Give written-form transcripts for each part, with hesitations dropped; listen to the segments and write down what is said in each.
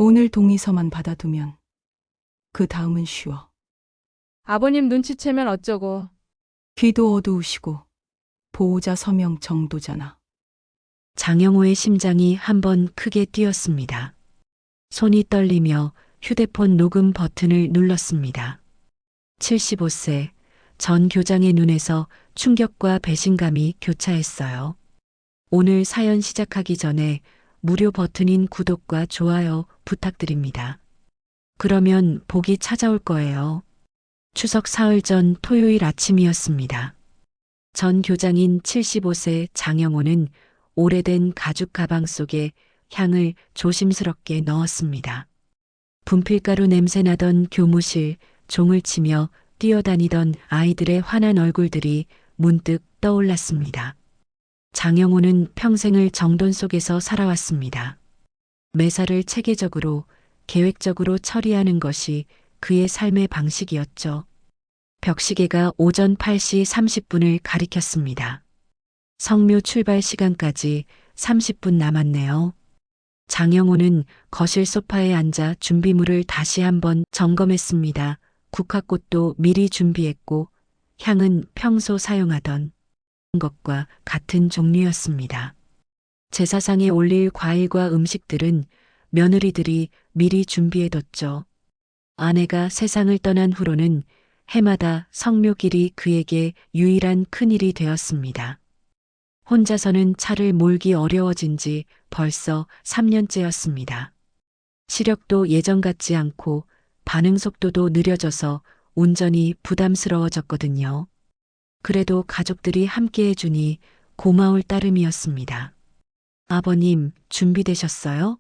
오늘 동의서만 받아두면 그 다음은 쉬워. 아버님 눈치채면 어쩌고. 귀도 어두우시고 보호자 서명 정도잖아. 장영호의 심장이 한번 크게 뛰었습니다. 손이 떨리며 휴대폰 녹음 버튼을 눌렀습니다. 75세 전 교장의 눈에서 충격과 배신감이 교차했어요. 오늘 사연 시작하기 전에 무료 버튼인 구독과 좋아요 부탁드립니다. 그러면 복이 찾아올 거예요. 추석 사흘 전 토요일 아침이었습니다. 전 교장인 75세 장영호는 오래된 가죽 가방 속에 향을 조심스럽게 넣었습니다. 분필가루 냄새 나던 교무실, 종을 치며 뛰어다니던 아이들의 환한 얼굴들이 문득 떠올랐습니다. 장영호는 평생을 정돈 속에서 살아왔습니다. 매사를 체계적으로, 계획적으로 처리하는 것이 그의 삶의 방식이었죠. 벽시계가 오전 8시 30분을 가리켰습니다. 성묘 출발 시간까지 30분 남았네요. 장영호는 거실 소파에 앉아 준비물을 다시 한번 점검했습니다. 국화꽃도 미리 준비했고 향은 평소 사용하던 것과 같은 종류였습니다. 제사상에 올릴 과일과 음식들은 며느리들이 미리 준비해뒀죠. 아내가 세상을 떠난 후로는 해마다 성묘길이 그에게 유일한 큰일이 되었습니다. 혼자서는 차를 몰기 어려워진 지 벌써 3년째였습니다. 시력도 예전 같지 않고 반응 속도도 느려져서 운전이 부담스러워졌거든요. 그래도 가족들이 함께 해주니 고마울 따름이었습니다. 아버님, 준비되셨어요?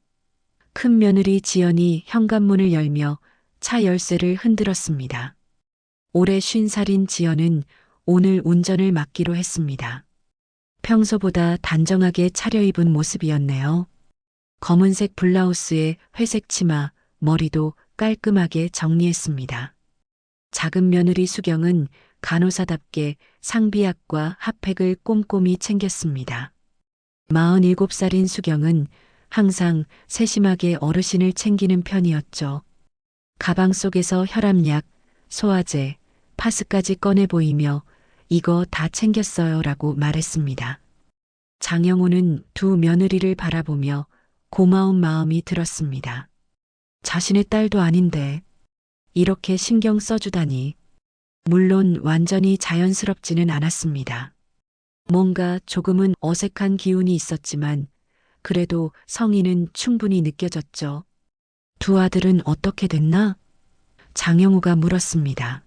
큰 며느리 지연이 현관문을 열며 차 열쇠를 흔들었습니다. 올해 50살인 지연은 오늘 운전을 맡기로 했습니다. 평소보다 단정하게 차려입은 모습이었네요. 검은색 블라우스에 회색 치마, 머리도 깔끔하게 정리했습니다. 작은 며느리 수경은 간호사답게 상비약과 핫팩을 꼼꼼히 챙겼습니다. 47살인 수경은 항상 세심하게 어르신을 챙기는 편이었죠. 가방 속에서 혈압약, 소화제, 파스까지 꺼내 보이며 이거 다 챙겼어요 라고 말했습니다. 장영호는 두 며느리를 바라보며 고마운 마음이 들었습니다. 자신의 딸도 아닌데 이렇게 신경 써주다니. 물론 완전히 자연스럽지는 않았습니다. 뭔가 조금은 어색한 기운이 있었지만 그래도 성의는 충분히 느껴졌죠. 두 아들은 어떻게 됐나? 장영호가 물었습니다.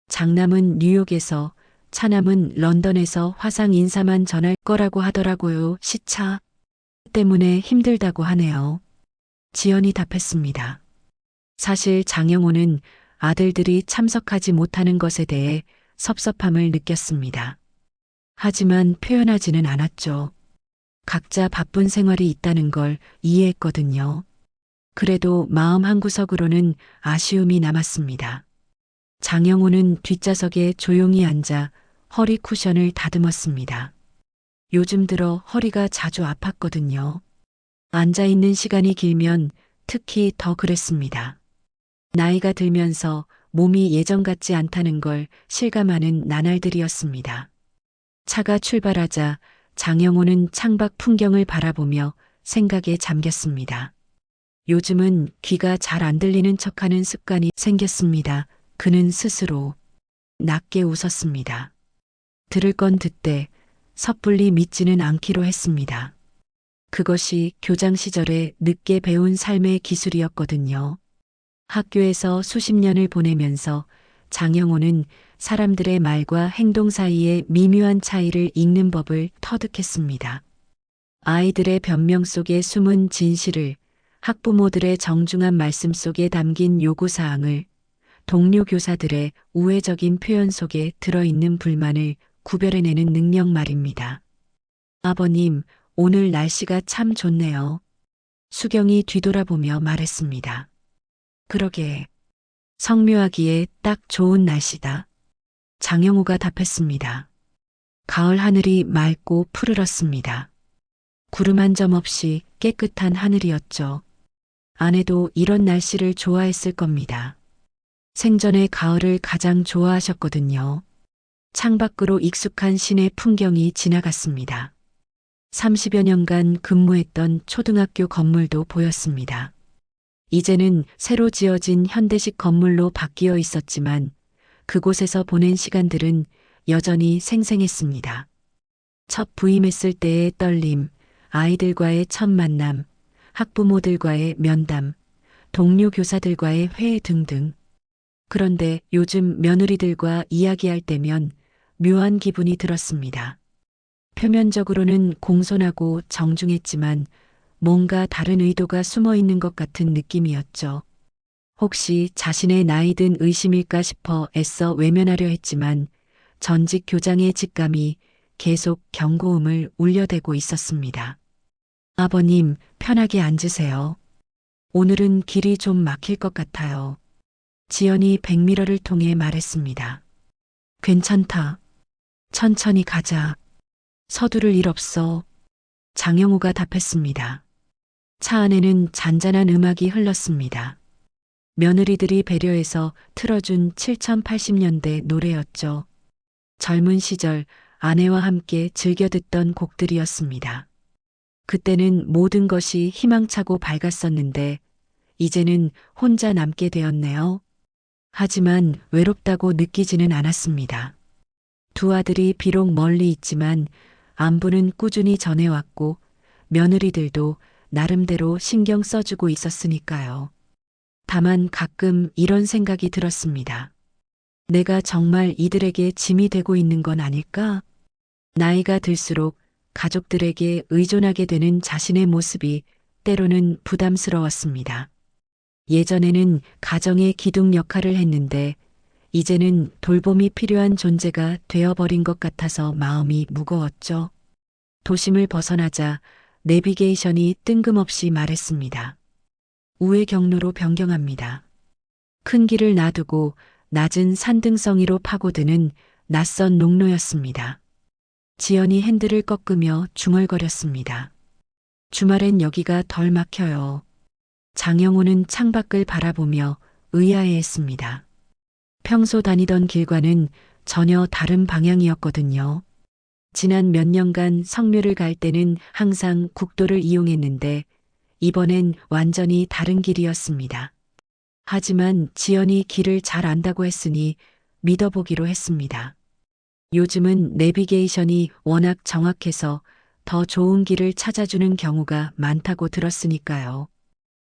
장남은 뉴욕에서, 차남은 런던에서 화상 인사만 전할 거라고 하더라고요. 시차 때문에 힘들다고 하네요. 지연이 답했습니다. 사실 장영호는 아들들이 참석하지 못하는 것에 대해 섭섭함을 느꼈습니다. 하지만 표현하지는 않았죠. 각자 바쁜 생활이 있다는 걸 이해했거든요. 그래도 마음 한구석으로는 아쉬움이 남았습니다. 장영호는 뒷좌석에 조용히 앉아 허리 쿠션을 다듬었습니다. 요즘 들어 허리가 자주 아팠거든요. 앉아있는 시간이 길면 특히 더 그랬습니다. 나이가 들면서 몸이 예전 같지 않다는 걸 실감하는 나날들이었습니다. 차가 출발하자 장영호는 창밖 풍경을 바라보며 생각에 잠겼습니다. 요즘은 귀가 잘 안 들리는 척하는 습관이 생겼습니다. 그는 스스로 낮게 웃었습니다. 들을 건 듣되 섣불리 믿지는 않기로 했습니다. 그것이 교장 시절에 늦게 배운 삶의 기술이었거든요. 학교에서 수십 년을 보내면서 장영호는 사람들의 말과 행동 사이의 미묘한 차이를 읽는 법을 터득했습니다. 아이들의 변명 속에 숨은 진실을, 학부모들의 정중한 말씀 속에 담긴 요구사항을, 동료 교사들의 우회적인 표현 속에 들어있는 불만을 구별해내는 능력 말입니다. 아버님, 오늘 날씨가 참 좋네요. 수경이 뒤돌아보며 말했습니다. 그러게. 성묘하기에 딱 좋은 날씨다. 장영호가 답했습니다. 가을 하늘이 맑고 푸르렀습니다. 구름 한 점 없이 깨끗한 하늘이었죠. 아내도 이런 날씨를 좋아했을 겁니다. 생전에 가을을 가장 좋아하셨거든요. 창밖으로 익숙한 시내 풍경이 지나갔습니다. 30여 년간 근무했던 초등학교 건물도 보였습니다. 이제는 새로 지어진 현대식 건물로 바뀌어 있었지만 그곳에서 보낸 시간들은 여전히 생생했습니다. 첫 부임했을 때의 떨림, 아이들과의 첫 만남, 학부모들과의 면담, 동료 교사들과의 회의 등등. 그런데 요즘 며느리들과 이야기할 때면 묘한 기분이 들었습니다. 표면적으로는 공손하고 정중했지만 뭔가 다른 의도가 숨어 있는 것 같은 느낌이었죠. 혹시 자신의 나이든 의심일까 싶어 애써 외면하려 했지만 전직 교장의 직감이 계속 경고음을 울려대고 있었습니다. 아버님, 편하게 앉으세요. 오늘은 길이 좀 막힐 것 같아요. 지연이 백미러를 통해 말했습니다. 괜찮다. 천천히 가자. 서두를 일 없어. 장영우가 답했습니다. 차 안에는 잔잔한 음악이 흘렀습니다. 며느리들이 배려해서 틀어준 7080년대 노래였죠. 젊은 시절 아내와 함께 즐겨 듣던 곡들이었습니다. 그때는 모든 것이 희망차고 밝았었는데 이제는 혼자 남게 되었네요. 하지만 외롭다고 느끼지는 않았습니다. 두 아들이 비록 멀리 있지만 안부는 꾸준히 전해왔고 며느리들도 나름대로 신경 써주고 있었으니까요. 다만 가끔 이런 생각이 들었습니다. 내가 정말 이들에게 짐이 되고 있는 건 아닐까? 나이가 들수록 가족들에게 의존하게 되는 자신의 모습이 때로는 부담스러웠습니다. 예전에는 가정의 기둥 역할을 했는데 이제는 돌봄이 필요한 존재가 되어버린 것 같아서 마음이 무거웠죠. 도심을 벗어나자 내비게이션이 뜬금없이 말했습니다. 우회 경로로 변경합니다. 큰 길을 놔두고 낮은 산등성이로 파고드는 낯선 농로였습니다. 지연이 핸들을 꺾으며 중얼거렸습니다. 주말엔 여기가 덜 막혀요. 장영호는 창밖을 바라보며 의아해했습니다. 평소 다니던 길과는 전혀 다른 방향이었거든요. 지난 몇 년간 성묘를 갈 때는 항상 국도를 이용했는데 이번엔 완전히 다른 길이었습니다. 하지만 지연이 길을 잘 안다고 했으니 믿어보기로 했습니다. 요즘은 내비게이션이 워낙 정확해서 더 좋은 길을 찾아주는 경우가 많다고 들었으니까요.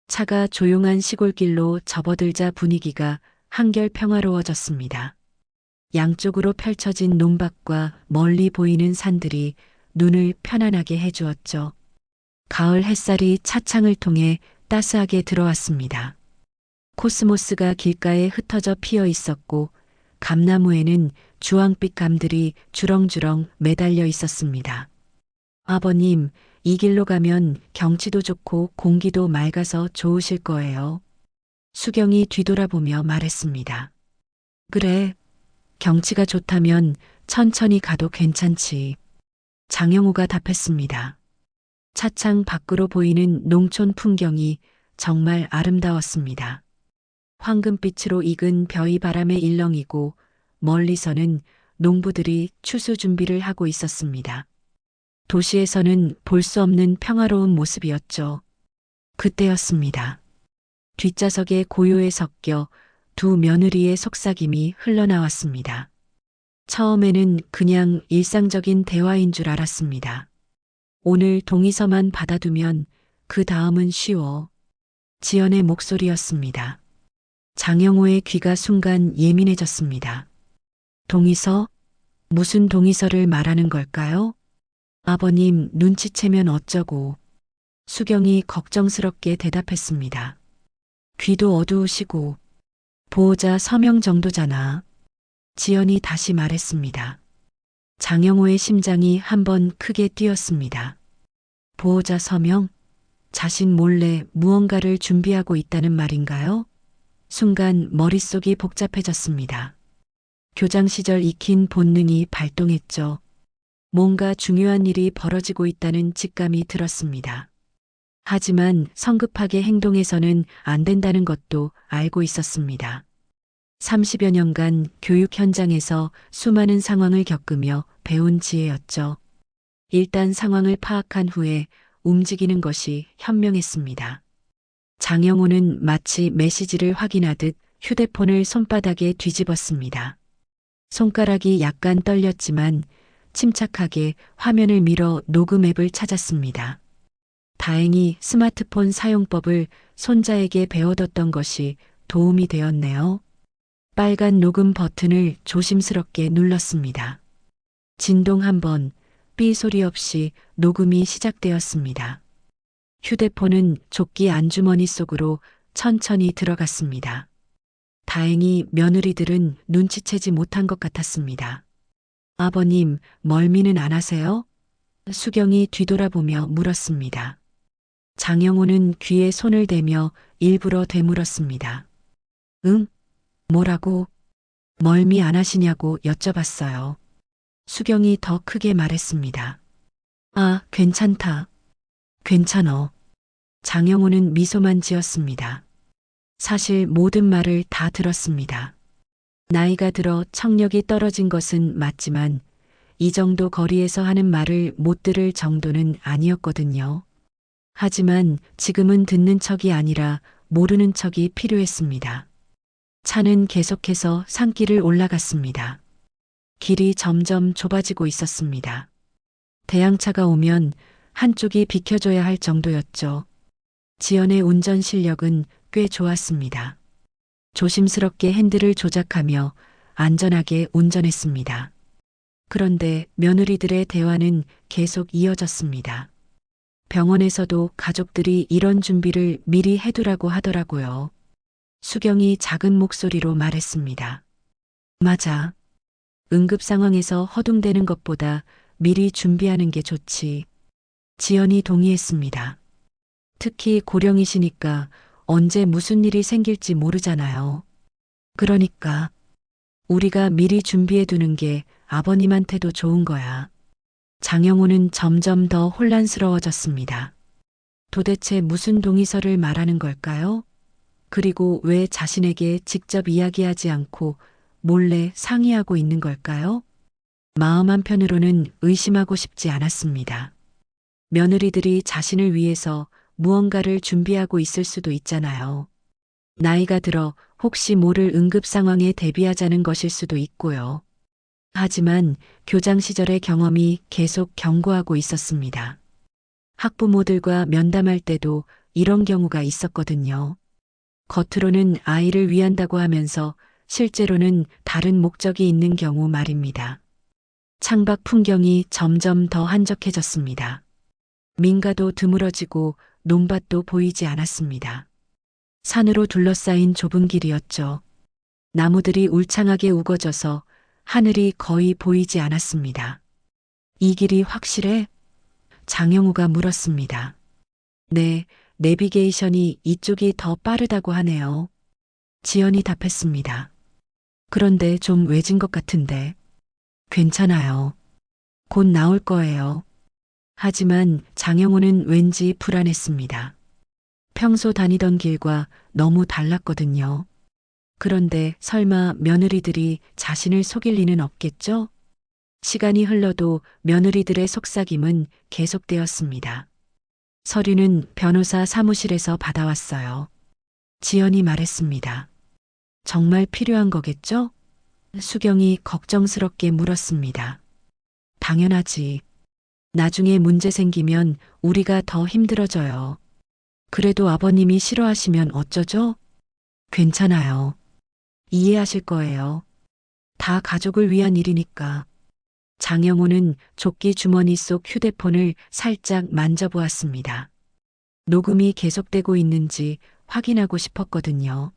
차가 조용한 시골길로 접어들자 분위기가 한결 평화로워졌습니다. 양쪽으로 펼쳐진 논밭과 멀리 보이는 산들이 눈을 편안하게 해주었죠. 가을 햇살이 차창을 통해 따스하게 들어왔습니다. 코스모스가 길가에 흩어져 피어 있었고 감나무에는 주황빛 감들이 주렁주렁 매달려 있었습니다. 아버님, 이 길로 가면 경치도 좋고 공기도 맑아서 좋으실 거예요. 수경이 뒤돌아보며 말했습니다. 그래, 경치가 좋다면 천천히 가도 괜찮지. 장영호가 답했습니다. 차창 밖으로 보이는 농촌 풍경이 정말 아름다웠습니다. 황금빛으로 익은 벼이 바람에 일렁이고 멀리서는 농부들이 추수 준비를 하고 있었습니다. 도시에서는 볼 수 없는 평화로운 모습이었죠. 그때였습니다. 뒷좌석에 고요에 섞여 두 며느리의 속삭임이 흘러나왔습니다. 처음에는 그냥 일상적인 대화인 줄 알았습니다. 오늘 동의서만 받아두면 그 다음은 쉬워. 지연의 목소리였습니다. 장영호의 귀가 순간 예민해졌습니다. 동의서? 무슨 동의서를 말하는 걸까요? 아버님 눈치채면 어쩌고. 수경이 걱정스럽게 대답했습니다. 귀도 어두우시고 보호자 서명 정도잖아. 지연이 다시 말했습니다. 장영호의 심장이 한번 크게 뛰었습니다. 보호자 서명? 자신 몰래 무언가를 준비하고 있다는 말인가요? 순간 머릿속이 복잡해졌습니다. 교장 시절 익힌 본능이 발동했죠. 뭔가 중요한 일이 벌어지고 있다는 직감이 들었습니다. 하지만 성급하게 행동해서는 안 된다는 것도 알고 있었습니다. 30여 년간 교육 현장에서 수많은 상황을 겪으며 배운 지혜였죠. 일단 상황을 파악한 후에 움직이는 것이 현명했습니다. 장영호는 마치 메시지를 확인하듯 휴대폰을 손바닥에 뒤집었습니다. 손가락이 약간 떨렸지만 침착하게 화면을 밀어 녹음 앱을 찾았습니다. 다행히 스마트폰 사용법을 손자에게 배워뒀던 것이 도움이 되었네요. 빨간 녹음 버튼을 조심스럽게 눌렀습니다. 진동 한 번, 삐 소리 없이 녹음이 시작되었습니다. 휴대폰은 조끼 안주머니 속으로 천천히 들어갔습니다. 다행히 며느리들은 눈치채지 못한 것 같았습니다. 아버님, 멀미는 안 하세요? 수경이 뒤돌아보며 물었습니다. 장영호는 귀에 손을 대며 일부러 되물었습니다. 응? 뭐라고? 멀미 안 하시냐고 여쭤봤어요. 수경이 더 크게 말했습니다. 아, 괜찮다. 괜찮어. 장영호는 미소만 지었습니다. 사실 모든 말을 다 들었습니다. 나이가 들어 청력이 떨어진 것은 맞지만 이 정도 거리에서 하는 말을 못 들을 정도는 아니었거든요. 하지만 지금은 듣는 척이 아니라 모르는 척이 필요했습니다. 차는 계속해서 산길을 올라갔습니다. 길이 점점 좁아지고 있었습니다. 대형차가 오면 한쪽이 비켜줘야 할 정도였죠. 지연의 운전 실력은 꽤 좋았습니다. 조심스럽게 핸들을 조작하며 안전하게 운전했습니다. 그런데 며느리들의 대화는 계속 이어졌습니다. 병원에서도 가족들이 이런 준비를 미리 해두라고 하더라고요. 수경이 작은 목소리로 말했습니다. 맞아. 응급 상황에서 허둥대는 것보다 미리 준비하는 게 좋지. 지연이 동의했습니다. 특히 고령이시니까 언제 무슨 일이 생길지 모르잖아요. 그러니까 우리가 미리 준비해 두는 게 아버님한테도 좋은 거야. 장영호는 점점 더 혼란스러워졌습니다. 도대체 무슨 동의서를 말하는 걸까요? 그리고 왜 자신에게 직접 이야기하지 않고 몰래 상의하고 있는 걸까요? 마음 한편으로는 의심하고 싶지 않았습니다. 며느리들이 자신을 위해서 무언가를 준비하고 있을 수도 있잖아요. 나이가 들어 혹시 모를 응급 상황에 대비하자는 것일 수도 있고요. 하지만 교장 시절의 경험이 계속 경고하고 있었습니다. 학부모들과 면담할 때도 이런 경우가 있었거든요. 겉으로는 아이를 위한다고 하면서 실제로는 다른 목적이 있는 경우 말입니다. 창밖 풍경이 점점 더 한적해졌습니다. 민가도 드물어지고 논밭도 보이지 않았습니다. 산으로 둘러싸인 좁은 길이었죠. 나무들이 울창하게 우거져서 하늘이 거의 보이지 않았습니다. 이 길이 확실해? 장영우가 물었습니다. 네, 내비게이션이 이쪽이 더 빠르다고 하네요. 지연이 답했습니다. 그런데 좀 외진 것 같은데. 괜찮아요. 곧 나올 거예요. 하지만 장영호는 왠지 불안했습니다. 평소 다니던 길과 너무 달랐거든요. 그런데 설마 며느리들이 자신을 속일 리는 없겠죠? 시간이 흘러도 며느리들의 속삭임은 계속되었습니다. 서류는 변호사 사무실에서 받아왔어요. 지연이 말했습니다. 정말 필요한 거겠죠? 수경이 걱정스럽게 물었습니다. 당연하지. 나중에 문제 생기면 우리가 더 힘들어져요. 그래도 아버님이 싫어하시면 어쩌죠? 괜찮아요. 이해하실 거예요. 다 가족을 위한 일이니까. 장영호는 조끼 주머니 속 휴대폰을 살짝 만져보았습니다. 녹음이 계속되고 있는지 확인하고 싶었거든요.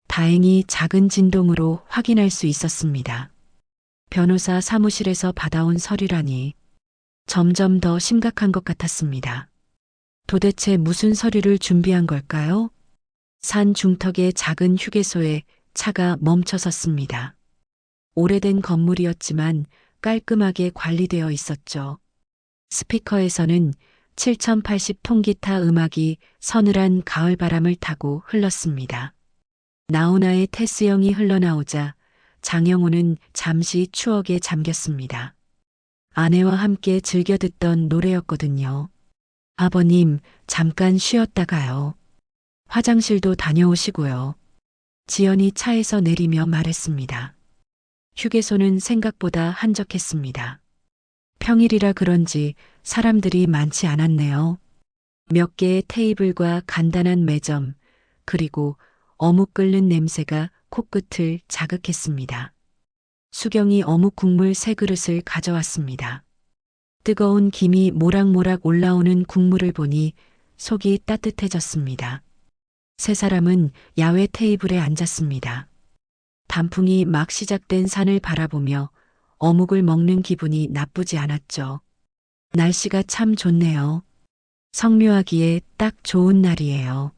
다행히 작은 진동으로 확인할 수 있었습니다. 변호사 사무실에서 받아온 서류라니 점점 더 심각한 것 같았습니다. 도대체 무슨 서류를 준비한 걸까요? 산 중턱의 작은 휴게소에 차가 멈춰 섰습니다. 오래된 건물이었지만 깔끔하게 관리되어 있었죠. 스피커에서는 7080 통기타 음악이 서늘한 가을바람을 타고 흘렀습니다. 나훈아의 테스형이 흘러나오자 장영호는 잠시 추억에 잠겼습니다. 아내와 함께 즐겨 듣던 노래였거든요. 아버님, 잠깐 쉬었다가요. 화장실도 다녀오시고요. 지연이 차에서 내리며 말했습니다. 휴게소는 생각보다 한적했습니다. 평일이라 그런지 사람들이 많지 않았네요. 몇 개의 테이블과 간단한 매점, 그리고 어묵 끓는 냄새가 코끝을 자극했습니다. 수경이 어묵 국물 3그릇을 가져왔습니다. 뜨거운 김이 모락모락 올라오는 국물을 보니 속이 따뜻해졌습니다. 세 사람은 야외 테이블에 앉았습니다. 단풍이 막 시작된 산을 바라보며 어묵을 먹는 기분이 나쁘지 않았죠. 날씨가 참 좋네요. 성묘하기에 딱 좋은 날이에요.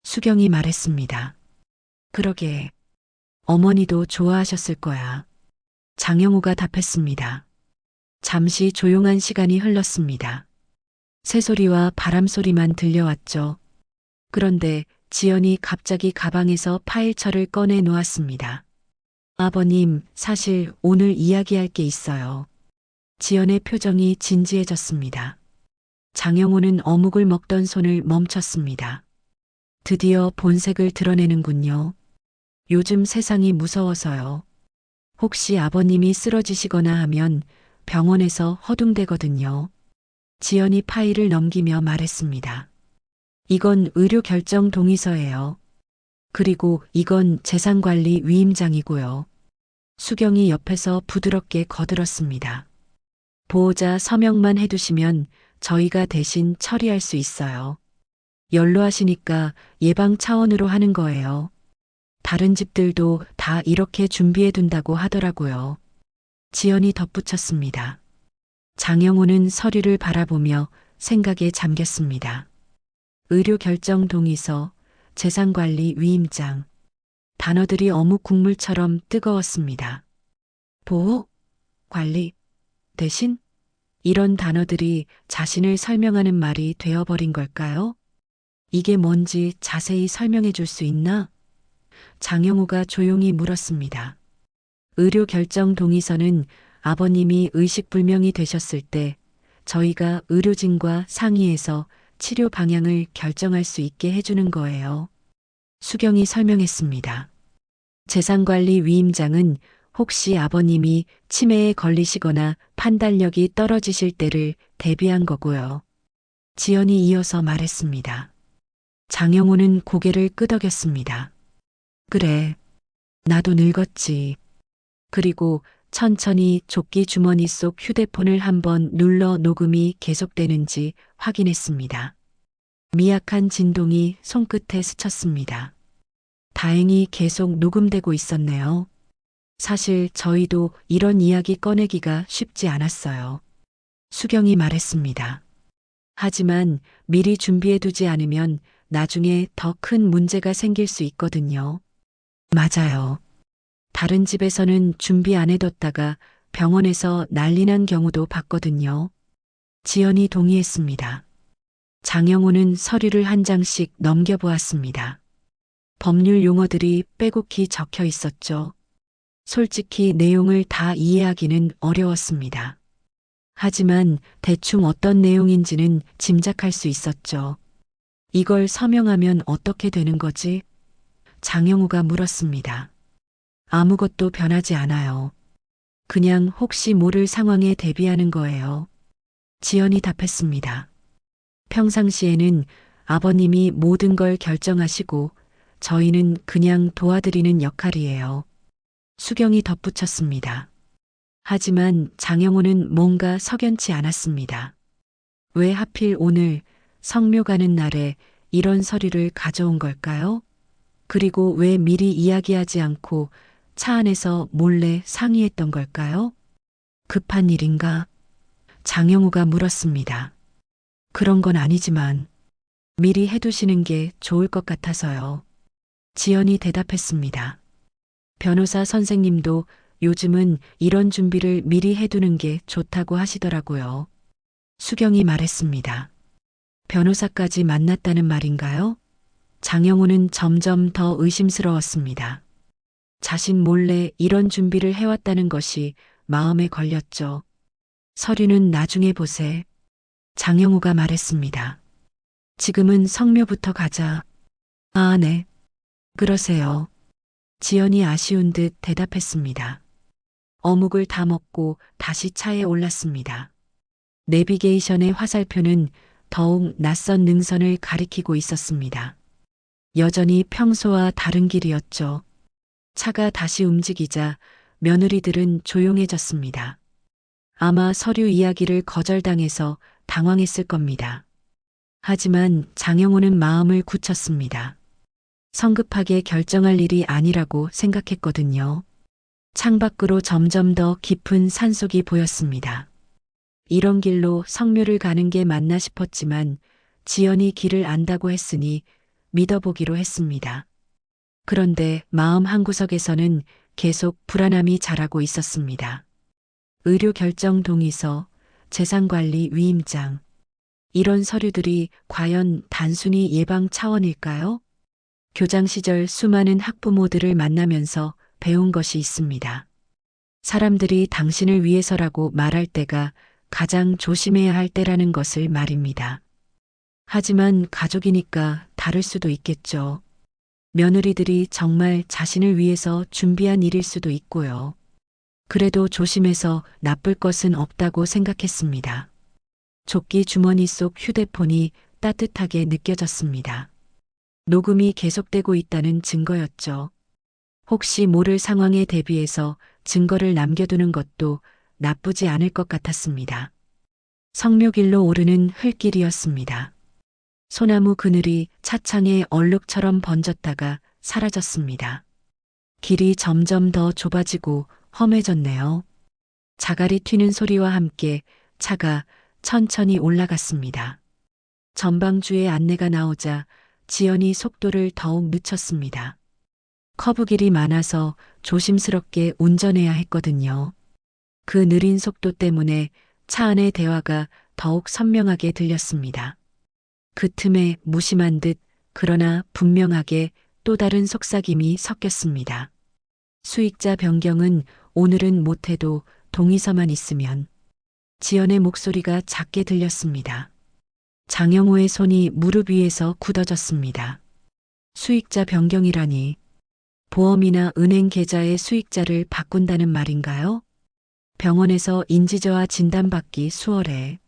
수경이 말했습니다. 그러게. 어머니도 좋아하셨을 거야. 장영호가 답했습니다. 잠시 조용한 시간이 흘렀습니다. 새소리와 바람소리만 들려왔죠. 그런데 지연이 갑자기 가방에서 파일철을 꺼내 놓았습니다. 아버님, 사실 오늘 이야기할 게 있어요. 지연의 표정이 진지해졌습니다. 장영호는 어묵을 먹던 손을 멈췄습니다. 드디어 본색을 드러내는군요. 요즘 세상이 무서워서요. 혹시 아버님이 쓰러지시거나 하면 병원에서 허둥대거든요. 지연이 파일을 넘기며 말했습니다. 이건 의료 결정 동의서예요. 그리고 이건 재산관리 위임장이고요. 수경이 옆에서 부드럽게 거들었습니다. 보호자 서명만 해두시면 저희가 대신 처리할 수 있어요. 연로하시니까 예방 차원으로 하는 거예요. 다른 집들도 다 이렇게 준비해둔다고 하더라고요. 지연이 덧붙였습니다. 장영호는 서류를 바라보며 생각에 잠겼습니다. 의료 결정 동의서, 재산관리 위임장. 단어들이 어묵 국물처럼 뜨거웠습니다. 보호, 관리, 대신? 이런 단어들이 자신을 설명하는 말이 되어버린 걸까요? 이게 뭔지 자세히 설명해 줄 수 있나? 장영호가 조용히 물었습니다. 의료 결정 동의서는 아버님이 의식불명이 되셨을 때 저희가 의료진과 상의해서 치료 방향을 결정할 수 있게 해주는 거예요. 수경이 설명했습니다. 재산관리 위임장은 혹시 아버님이 치매에 걸리시거나 판단력이 떨어지실 때를 대비한 거고요. 지연이 이어서 말했습니다. 장영호는 고개를 끄덕였습니다. 그래, 나도 늙었지. 그리고 천천히 조끼 주머니 속 휴대폰을 한번 눌러 녹음이 계속되는지 확인했습니다. 미약한 진동이 손끝에 스쳤습니다. 다행히 계속 녹음되고 있었네요. 사실 저희도 이런 이야기 꺼내기가 쉽지 않았어요. 수경이 말했습니다. 하지만 미리 준비해두지 않으면 나중에 더 큰 문제가 생길 수 있거든요. 맞아요. 다른 집에서는 준비 안 해뒀다가 병원에서 난리 난 경우도 봤거든요. 지연이 동의했습니다. 장영호는 서류를 한 장씩 넘겨보았습니다. 법률 용어들이 빼곡히 적혀 있었죠. 솔직히 내용을 다 이해하기는 어려웠습니다. 하지만 대충 어떤 내용인지는 짐작할 수 있었죠. 이걸 서명하면 어떻게 되는 거지? 장영호가 물었습니다. 아무것도 변하지 않아요. 그냥 혹시 모를 상황에 대비하는 거예요. 지연이 답했습니다. 평상시에는 아버님이 모든 걸 결정하시고 저희는 그냥 도와드리는 역할이에요. 수경이 덧붙였습니다. 하지만 장영호는 뭔가 석연치 않았습니다. 왜 하필 오늘 성묘 가는 날에 이런 서류를 가져온 걸까요? 그리고 왜 미리 이야기하지 않고 차 안에서 몰래 상의했던 걸까요? 급한 일인가? 장영호가 물었습니다. 그런 건 아니지만 미리 해두시는 게 좋을 것 같아서요. 지연이 대답했습니다. 변호사 선생님도 요즘은 이런 준비를 미리 해두는 게 좋다고 하시더라고요. 수경이 말했습니다. 변호사까지 만났다는 말인가요? 장영호는 점점 더 의심스러웠습니다. 자신 몰래 이런 준비를 해왔다는 것이 마음에 걸렸죠. 서류는 나중에 보세. 장영호가 말했습니다. 지금은 성묘부터 가자. 아, 네. 그러세요. 지연이 아쉬운 듯 대답했습니다. 어묵을 다 먹고 다시 차에 올랐습니다. 내비게이션의 화살표는 더욱 낯선 능선을 가리키고 있었습니다. 여전히 평소와 다른 길이었죠. 차가 다시 움직이자 며느리들은 조용해졌습니다. 아마 서류 이야기를 거절당해서 당황했을 겁니다. 하지만 장영호는 마음을 굳혔습니다. 성급하게 결정할 일이 아니라고 생각했거든요. 창밖으로 점점 더 깊은 산속이 보였습니다. 이런 길로 성묘를 가는 게 맞나 싶었지만 지연이 길을 안다고 했으니 믿어보기로 했습니다. 그런데 마음 한구석에서는 계속 불안함이 자라고 있었습니다. 의료 결정 동의서, 재산관리 위임장, 이런 서류들이 과연 단순히 예방 차원일까요? 교장 시절 수많은 학부모들을 만나면서 배운 것이 있습니다. 사람들이 당신을 위해서라고 말할 때가 가장 조심해야 할 때라는 것을 말입니다. 하지만 가족이니까 다를 수도 있겠죠. 며느리들이 정말 자신을 위해서 준비한 일일 수도 있고요. 그래도 조심해서 나쁠 것은 없다고 생각했습니다. 조끼 주머니 속 휴대폰이 따뜻하게 느껴졌습니다. 녹음이 계속되고 있다는 증거였죠. 혹시 모를 상황에 대비해서 증거를 남겨두는 것도 나쁘지 않을 것 같았습니다. 성묘길로 오르는 흘길이었습니다. 소나무 그늘이 차창에 얼룩처럼 번졌다가 사라졌습니다. 길이 점점 더 좁아지고 험해졌네요. 자갈이 튀는 소리와 함께 차가 천천히 올라갔습니다. 전방주의 안내가 나오자 지연이 속도를 더욱 늦췄습니다. 커브길이 많아서 조심스럽게 운전해야 했거든요. 그 느린 속도 때문에 차 안의 대화가 더욱 선명하게 들렸습니다. 그 틈에 무심한 듯 그러나 분명하게 또 다른 속삭임이 섞였습니다. 수익자 변경은 오늘은 못해도 동의서만 있으면. 지연의 목소리가 작게 들렸습니다. 장영호의 손이 무릎 위에서 굳어졌습니다. 수익자 변경이라니 보험이나 은행 계좌의 수익자를 바꾼다는 말인가요? 병원에서 인지저하 진단받기 수월해.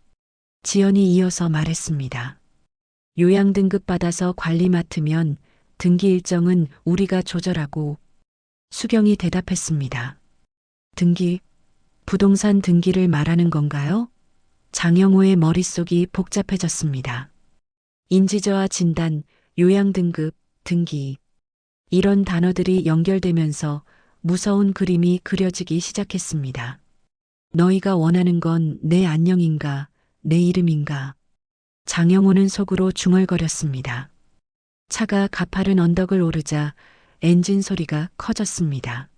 지연이 이어서 말했습니다. 요양 등급 받아서 관리 맡으면 등기 일정은 우리가 조절하고. 수경이 대답했습니다. 등기, 부동산 등기를 말하는 건가요? 장영호의 머릿속이 복잡해졌습니다. 인지저하 진단, 요양 등급, 등기. 이런 단어들이 연결되면서 무서운 그림이 그려지기 시작했습니다. 너희가 원하는 건 내 안녕인가, 내 이름인가. 장영호는 속으로 중얼거렸습니다. 차가 가파른 언덕을 오르자 엔진 소리가 커졌습니다.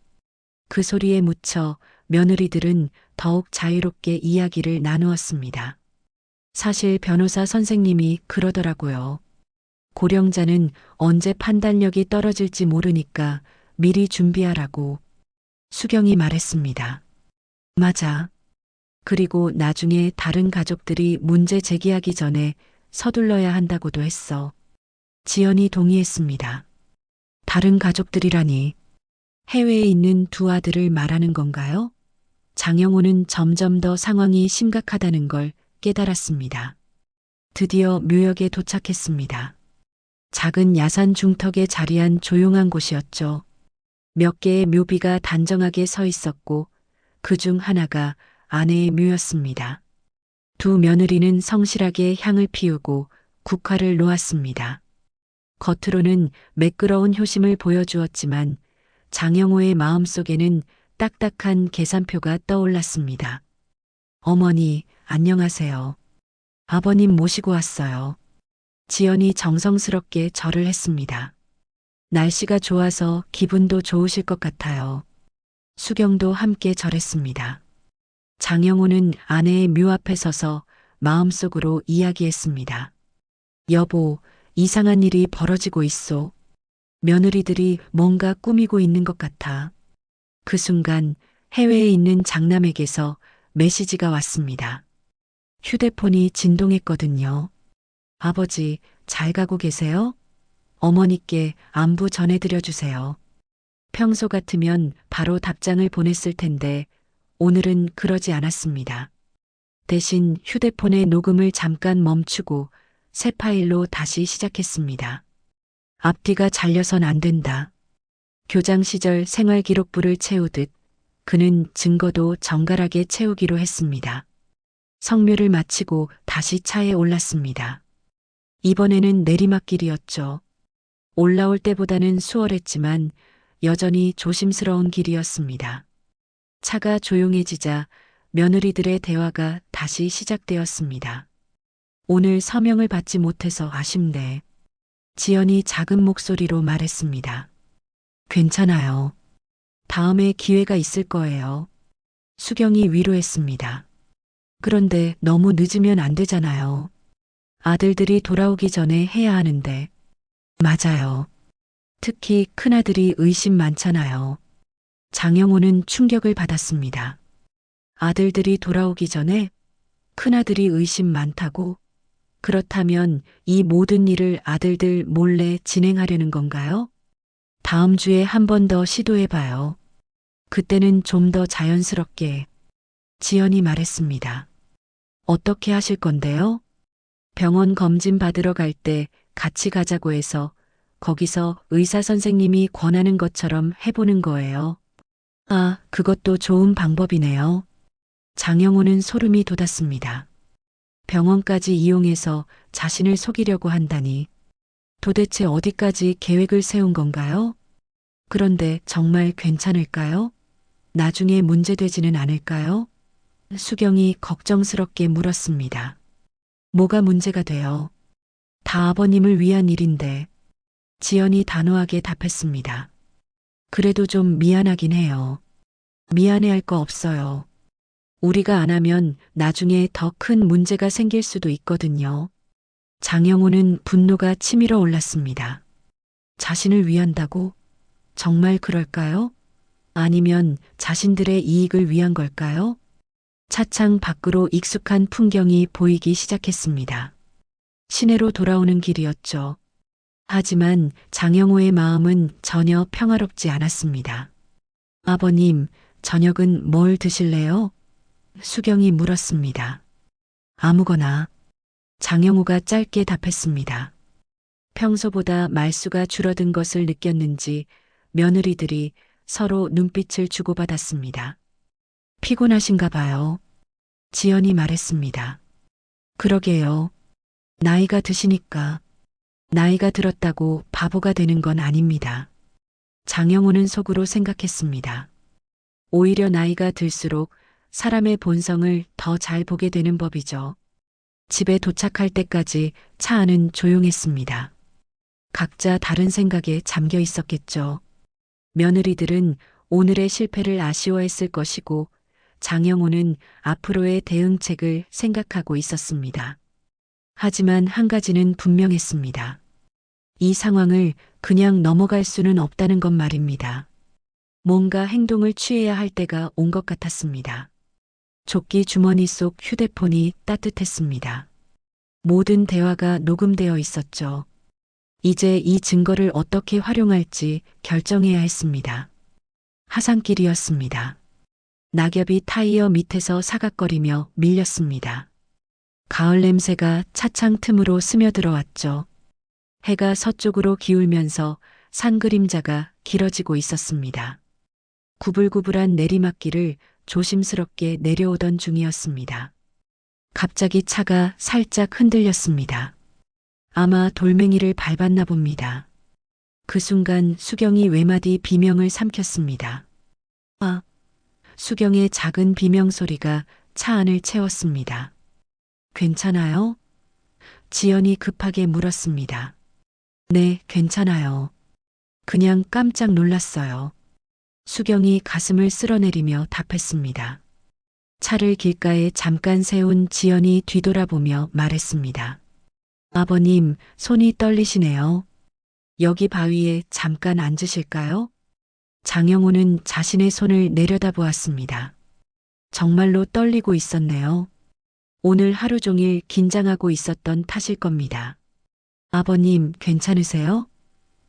그 소리에 묻혀 며느리들은 더욱 자유롭게 이야기를 나누었습니다. 사실 변호사 선생님이 그러더라고요. 고령자는 언제 판단력이 떨어질지 모르니까 미리 준비하라고. 수경이 말했습니다. 맞아. 그리고 나중에 다른 가족들이 문제 제기하기 전에 서둘러야 한다고도 했어. 지연이 동의했습니다. 다른 가족들이라니 해외에 있는 두 아들을 말하는 건가요? 장영호는 점점 더 상황이 심각하다는 걸 깨달았습니다. 드디어 묘역에 도착했습니다. 작은 야산 중턱에 자리한 조용한 곳이었죠. 몇 개의 묘비가 단정하게 서 있었고 그중 하나가 아내의 묘였습니다. 두 며느리는 성실하게 향을 피우고 국화를 놓았습니다. 겉으로는 매끄러운 효심을 보여주었지만 장영호의 마음속에는 딱딱한 계산표가 떠올랐습니다. 어머니, 안녕하세요. 아버님 모시고 왔어요. 지연이 정성스럽게 절을 했습니다. 날씨가 좋아서 기분도 좋으실 것 같아요. 수경도 함께 절했습니다. 장영호는 아내의 묘 앞에 서서 마음속으로 이야기했습니다. 여보, 이상한 일이 벌어지고 있어. 며느리들이 뭔가 꾸미고 있는 것 같아. 그 순간 해외에 있는 장남에게서 메시지가 왔습니다. 휴대폰이 진동했거든요. 아버지, 잘 가고 계세요? 어머니께 안부 전해드려 주세요. 평소 같으면 바로 답장을 보냈을 텐데 오늘은 그러지 않았습니다. 대신 휴대폰의 녹음을 잠깐 멈추고 새 파일로 다시 시작했습니다. 앞뒤가 잘려선 안 된다. 교장 시절 생활기록부를 채우듯 그는 증거도 정갈하게 채우기로 했습니다. 성묘를 마치고 다시 차에 올랐습니다. 이번에는 내리막길이었죠. 올라올 때보다는 수월했지만 여전히 조심스러운 길이었습니다. 차가 조용해지자 며느리들의 대화가 다시 시작되었습니다. 오늘 서명을 받지 못해서 아쉽네. 지연이 작은 목소리로 말했습니다. 괜찮아요. 다음에 기회가 있을 거예요. 수경이 위로했습니다. 그런데 너무 늦으면 안 되잖아요. 아들들이 돌아오기 전에 해야 하는데. 맞아요. 특히 큰아들이 의심 많잖아요. 장영호는 충격을 받았습니다. 아들들이 돌아오기 전에 큰아들이 의심 많다고? 그렇다면 이 모든 일을 아들들 몰래 진행하려는 건가요? 다음 주에 한 번 더 시도해봐요. 그때는 좀 더 자연스럽게. 지연이 말했습니다. 어떻게 하실 건데요? 병원 검진 받으러 갈 때 같이 가자고 해서 거기서 의사 선생님이 권하는 것처럼 해보는 거예요. 아, 그것도 좋은 방법이네요. 장영호는 소름이 돋았습니다. 병원까지 이용해서 자신을 속이려고 한다니. 도대체 어디까지 계획을 세운 건가요? 그런데 정말 괜찮을까요? 나중에 문제되지는 않을까요? 수경이 걱정스럽게 물었습니다. 뭐가 문제가 돼요? 다 아버님을 위한 일인데. 지연이 단호하게 답했습니다. 그래도 좀 미안하긴 해요. 미안해할 거 없어요. 우리가 안 하면 나중에 더 큰 문제가 생길 수도 있거든요. 장영호는 분노가 치밀어 올랐습니다. 자신을 위한다고? 정말 그럴까요? 아니면 자신들의 이익을 위한 걸까요? 차창 밖으로 익숙한 풍경이 보이기 시작했습니다. 시내로 돌아오는 길이었죠. 하지만 장영호의 마음은 전혀 평화롭지 않았습니다. 아버님, 저녁은 뭘 드실래요? 수경이 물었습니다. 아무거나. 장영호가 짧게 답했습니다. 평소보다 말수가 줄어든 것을 느꼈는지 며느리들이 서로 눈빛을 주고받았습니다. 피곤하신가 봐요. 지연이 말했습니다. 그러게요. 나이가 드시니까. 나이가 들었다고 바보가 되는 건 아닙니다. 장영호는 속으로 생각했습니다. 오히려 나이가 들수록 사람의 본성을 더 잘 보게 되는 법이죠. 집에 도착할 때까지 차 안은 조용했습니다. 각자 다른 생각에 잠겨 있었겠죠. 며느리들은 오늘의 실패를 아쉬워했을 것이고 장영호는 앞으로의 대응책을 생각하고 있었습니다. 하지만 한 가지는 분명했습니다. 이 상황을 그냥 넘어갈 수는 없다는 것 말입니다. 뭔가 행동을 취해야 할 때가 온 것 같았습니다. 조끼 주머니 속 휴대폰이 따뜻했습니다. 모든 대화가 녹음되어 있었죠. 이제 이 증거를 어떻게 활용할지 결정해야 했습니다. 하산길이었습니다. 낙엽이 타이어 밑에서 사각거리며 밀렸습니다. 가을 냄새가 차창 틈으로 스며들어왔죠. 해가 서쪽으로 기울면서 산 그림자가 길어지고 있었습니다. 구불구불한 내리막길을 조심스럽게 내려오던 중이었습니다. 갑자기 차가 살짝 흔들렸습니다. 아마 돌멩이를 밟았나 봅니다. 그 순간 수경이 외마디 비명을 삼켰습니다. 아! 수경의 작은 비명 소리가 차 안을 채웠습니다. 괜찮아요? 지연이 급하게 물었습니다. 네, 괜찮아요. 그냥 깜짝 놀랐어요. 수경이 가슴을 쓸어내리며 답했습니다. 차를 길가에 잠깐 세운 지연이 뒤돌아보며 말했습니다. 아버님, 손이 떨리시네요. 여기 바위에 잠깐 앉으실까요? 장영호는 자신의 손을 내려다보았습니다. 정말로 떨리고 있었네요. 오늘 하루 종일 긴장하고 있었던 탓일 겁니다. 아버님, 괜찮으세요?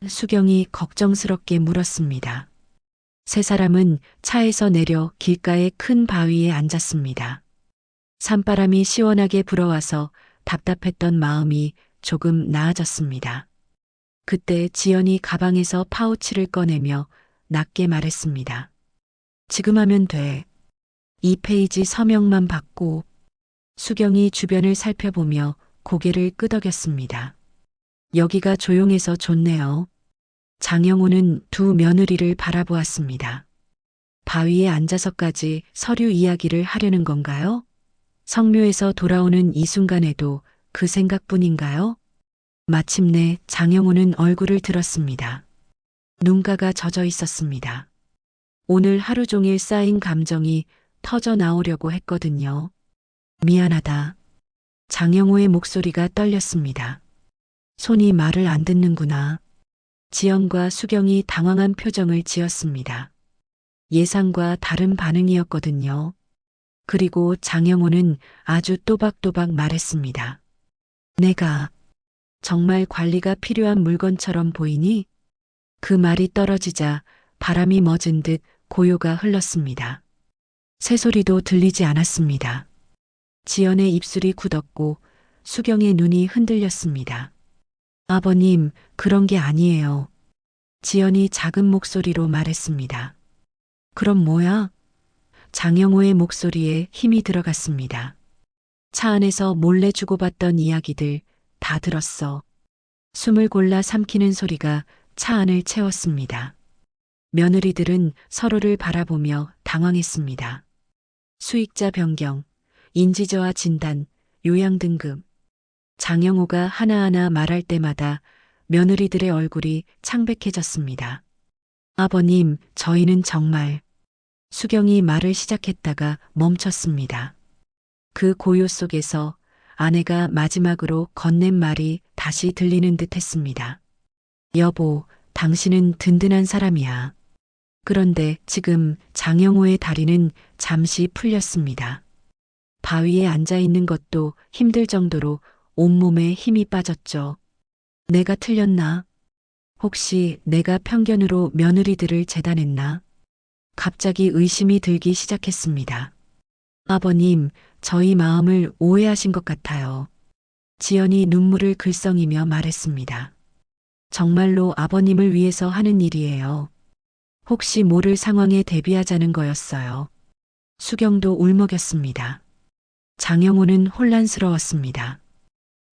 수경이 걱정스럽게 물었습니다. 세 사람은 차에서 내려 길가의 큰 바위에 앉았습니다. 산바람이 시원하게 불어와서 답답했던 마음이 조금 나아졌습니다. 그때 지연이 가방에서 파우치를 꺼내며 낮게 말했습니다. 지금 하면 돼. 2페이지 서명만 받고. 수경이 주변을 살펴보며 고개를 끄덕였습니다. 여기가 조용해서 좋네요. 장영호는 두 며느리를 바라보았습니다. 바위에 앉아서까지 서류 이야기를 하려는 건가요? 성묘에서 돌아오는 이 순간에도 그 생각뿐인가요? 마침내 장영호는 얼굴을 들었습니다. 눈가가 젖어 있었습니다. 오늘 하루 종일 쌓인 감정이 터져 나오려고 했거든요. 미안하다. 장영호의 목소리가 떨렸습니다. 손이 말을 안 듣는구나. 지연과 수경이 당황한 표정을 지었습니다. 예상과 다른 반응이었거든요. 그리고 장영호는 아주 또박또박 말했습니다. 내가 정말 관리가 필요한 물건처럼 보이니? 그 말이 떨어지자 바람이 멎은 듯 고요가 흘렀습니다. 새소리도 들리지 않았습니다. 지연의 입술이 굳었고 수경의 눈이 흔들렸습니다. 아버님, 그런 게 아니에요. 지연이 작은 목소리로 말했습니다. 그럼 뭐야? 장영호의 목소리에 힘이 들어갔습니다. 차 안에서 몰래 주고받던 이야기들 다 들었어. 숨을 골라 삼키는 소리가 차 안을 채웠습니다. 며느리들은 서로를 바라보며 당황했습니다. 수익자 변경, 인지저하 진단, 요양 등급. 장영호가 하나하나 말할 때마다 며느리들의 얼굴이 창백해졌습니다. 아버님, 저희는 정말. 수경이 말을 시작했다가 멈췄습니다. 그 고요 속에서 아내가 마지막으로 건넨 말이 다시 들리는 듯 했습니다. 여보, 당신은 든든한 사람이야. 그런데 지금 장영호의 다리는 잠시 풀렸습니다. 바위에 앉아 있는 것도 힘들 정도로 온몸에 힘이 빠졌죠. 내가 틀렸나? 혹시 내가 편견으로 며느리들을 재단했나? 갑자기 의심이 들기 시작했습니다. 아버님, 저희 마음을 오해하신 것 같아요. 지연이 눈물을 글썽이며 말했습니다. 정말로 아버님을 위해서 하는 일이에요. 혹시 모를 상황에 대비하자는 거였어요. 수경도 울먹였습니다. 장영호는 혼란스러웠습니다.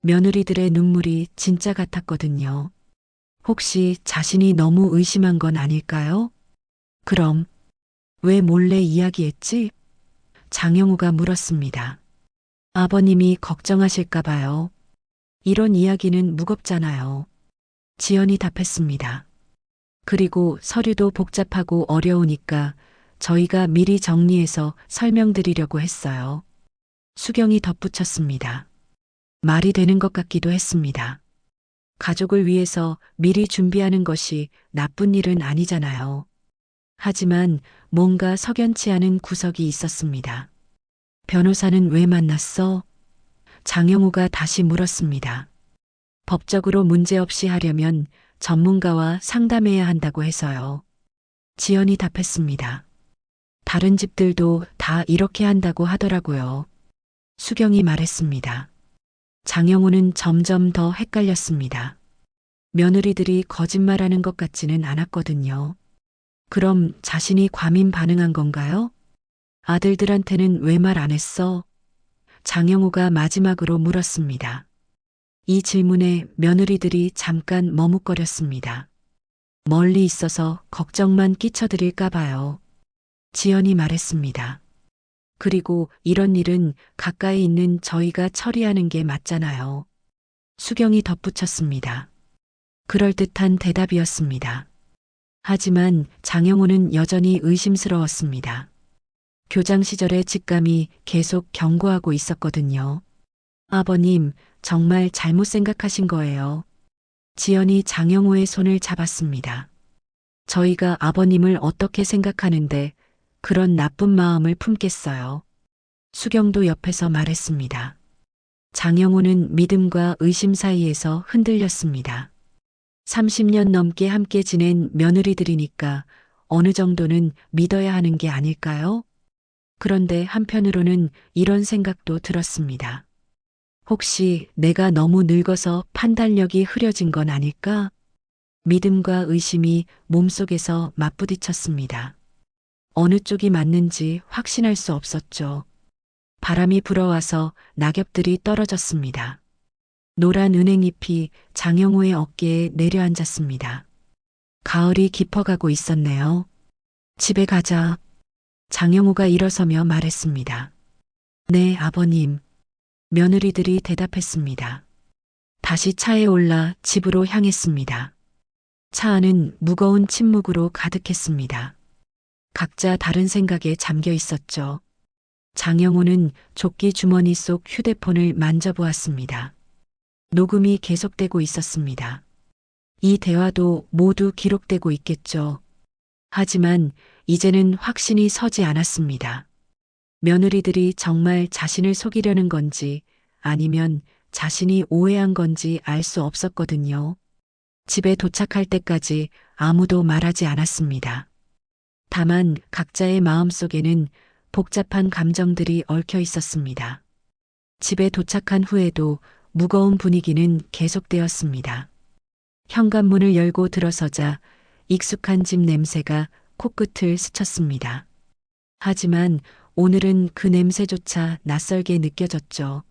며느리들의 눈물이 진짜 같았거든요. 혹시 자신이 너무 의심한 건 아닐까요? 그럼 왜 몰래 이야기했지? 장영호가 물었습니다. 아버님이 걱정하실까 봐요. 이런 이야기는 무겁잖아요. 지연이 답했습니다. 그리고 서류도 복잡하고 어려우니까 저희가 미리 정리해서 설명드리려고 했어요. 수경이 덧붙였습니다. 말이 되는 것 같기도 했습니다. 가족을 위해서 미리 준비하는 것이 나쁜 일은 아니잖아요. 하지만 뭔가 석연치 않은 구석이 있었습니다. 변호사는 왜 만났어? 장영호가 다시 물었습니다. 법적으로 문제없이 하려면 전문가와 상담해야 한다고 해서요. 지연이 답했습니다. 다른 집들도 다 이렇게 한다고 하더라고요. 수경이 말했습니다. 장영호는 점점 더 헷갈렸습니다. 며느리들이 거짓말하는 것 같지는 않았거든요. 그럼 자신이 과민 반응한 건가요? 아들들한테는 왜 말 안 했어? 장영호가 마지막으로 물었습니다. 이 질문에 며느리들이 잠깐 머뭇거렸습니다. 멀리 있어서 걱정만 끼쳐드릴까 봐요. 지연이 말했습니다. 그리고 이런 일은 가까이 있는 저희가 처리하는 게 맞잖아요. 수경이 덧붙였습니다. 그럴듯한 대답이었습니다. 하지만 장영호는 여전히 의심스러웠습니다. 교장 시절의 직감이 계속 경고하고 있었거든요. 아버님, 정말 잘못 생각하신 거예요. 지연이 장영호의 손을 잡았습니다. 저희가 아버님을 어떻게 생각하는데 그런 나쁜 마음을 품겠어요. 수경도 옆에서 말했습니다. 장영호는 믿음과 의심 사이에서 흔들렸습니다. 30년 넘게 함께 지낸 며느리들이니까 어느 정도는 믿어야 하는 게 아닐까요? 그런데 한편으로는 이런 생각도 들었습니다. 혹시 내가 너무 늙어서 판단력이 흐려진 건 아닐까? 믿음과 의심이 몸속에서 맞부딪혔습니다. 어느 쪽이 맞는지 확신할 수 없었죠. 바람이 불어와서 낙엽들이 떨어졌습니다. 노란 은행잎이 장영호의 어깨에 내려앉았습니다. 가을이 깊어가고 있었네요. 집에 가자. 장영호가 일어서며 말했습니다. 네, 아버님. 며느리들이 대답했습니다. 다시 차에 올라 집으로 향했습니다. 차 안은 무거운 침묵으로 가득했습니다. 각자 다른 생각에 잠겨 있었죠. 장영호는 조끼 주머니 속 휴대폰을 만져보았습니다. 녹음이 계속되고 있었습니다. 이 대화도 모두 기록되고 있겠죠. 하지만 이제는 확신이 서지 않았습니다. 며느리들이 정말 자신을 속이려는 건지 아니면 자신이 오해한 건지 알 수 없었거든요. 집에 도착할 때까지 아무도 말하지 않았습니다. 다만 각자의 마음속에는 복잡한 감정들이 얽혀 있었습니다. 집에 도착한 후에도 무거운 분위기는 계속되었습니다. 현관문을 열고 들어서자 익숙한 집 냄새가 코끝을 스쳤습니다. 하지만 오늘은 그 냄새조차 낯설게 느껴졌죠.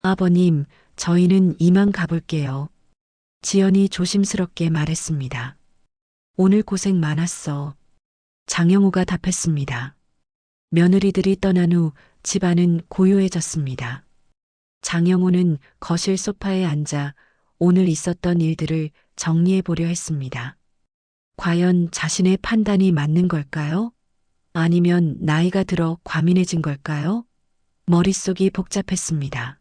아버님, 저희는 이만 가볼게요. 지연이 조심스럽게 말했습니다. 오늘 고생 많았어. 장영호가 답했습니다. 며느리들이 떠난 후 집안은 고요해졌습니다. 장영호는 거실 소파에 앉아 오늘 있었던 일들을 정리해 보려 했습니다. 과연 자신의 판단이 맞는 걸까요? 아니면 나이가 들어 과민해진 걸까요? 머릿속이 복잡했습니다.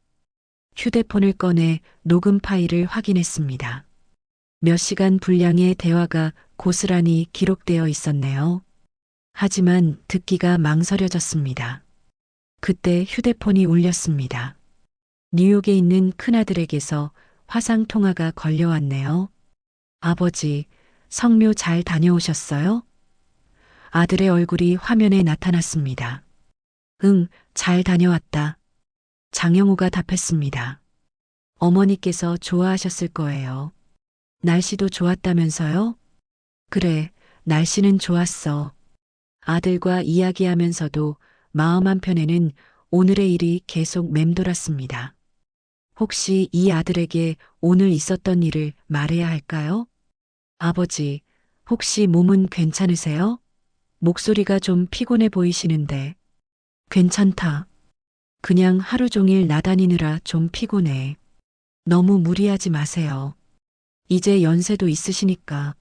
휴대폰을 꺼내 녹음 파일을 확인했습니다. 몇 시간 분량의 대화가 고스란히 기록되어 있었네요. 하지만 듣기가 망설여졌습니다. 그때 휴대폰이 울렸습니다. 뉴욕에 있는 큰아들에게서 화상 통화가 걸려왔네요. 아버지, 성묘 잘 다녀오셨어요? 아들의 얼굴이 화면에 나타났습니다. 응, 잘 다녀왔다. 장영호가 답했습니다. 어머니께서 좋아하셨을 거예요. 날씨도 좋았다면서요? 그래, 날씨는 좋았어. 아들과 이야기하면서도 마음 한편에는 오늘의 일이 계속 맴돌았습니다. 혹시 이 아들에게 오늘 있었던 일을 말해야 할까요? 아버지, 혹시 몸은 괜찮으세요? 목소리가 좀 피곤해 보이시는데. 괜찮다. 그냥 하루 종일 나다니느라 좀 피곤해. 너무 무리하지 마세요. 이제 연세도 있으시니까.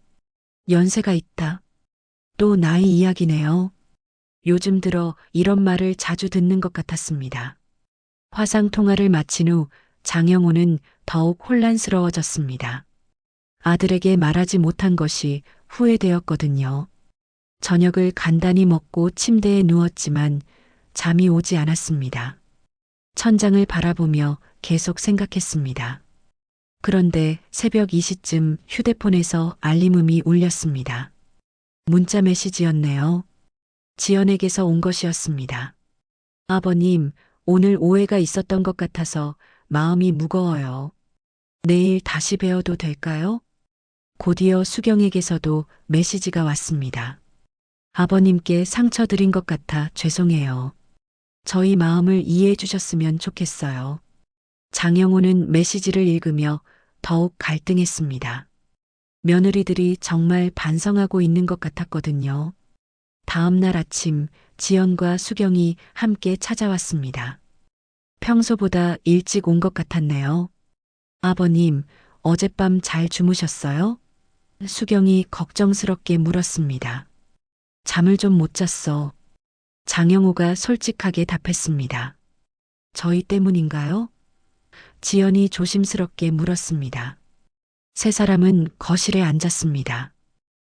연세가 있다. 또 나이 이야기네요. 요즘 들어 이런 말을 자주 듣는 것 같았습니다. 화상 통화를 마친 후 장영호는 더욱 혼란스러워졌습니다. 아들에게 말하지 못한 것이 후회되었거든요. 저녁을 간단히 먹고 침대에 누웠지만 잠이 오지 않았습니다. 천장을 바라보며 계속 생각했습니다. 그런데 새벽 2시쯤 휴대폰에서 알림음이 울렸습니다. 문자 메시지였네요. 지연에게서 온 것이었습니다. 아버님, 오늘 오해가 있었던 것 같아서 마음이 무거워요. 내일 다시 뵈어도 될까요? 곧이어 수경에게서도 메시지가 왔습니다. 아버님께 상처 드린 것 같아 죄송해요. 저희 마음을 이해해 주셨으면 좋겠어요. 장영호는 메시지를 읽으며 더욱 갈등했습니다. 며느리들이 정말 반성하고 있는 것 같았거든요. 다음 날 아침 지연과 수경이 함께 찾아왔습니다. 평소보다 일찍 온 것 같았네요. 아버님, 어젯밤 잘 주무셨어요? 수경이 걱정스럽게 물었습니다. 잠을 좀 못 잤어. 장영호가 솔직하게 답했습니다. 저희 때문인가요? 지연이 조심스럽게 물었습니다. 세 사람은 거실에 앉았습니다.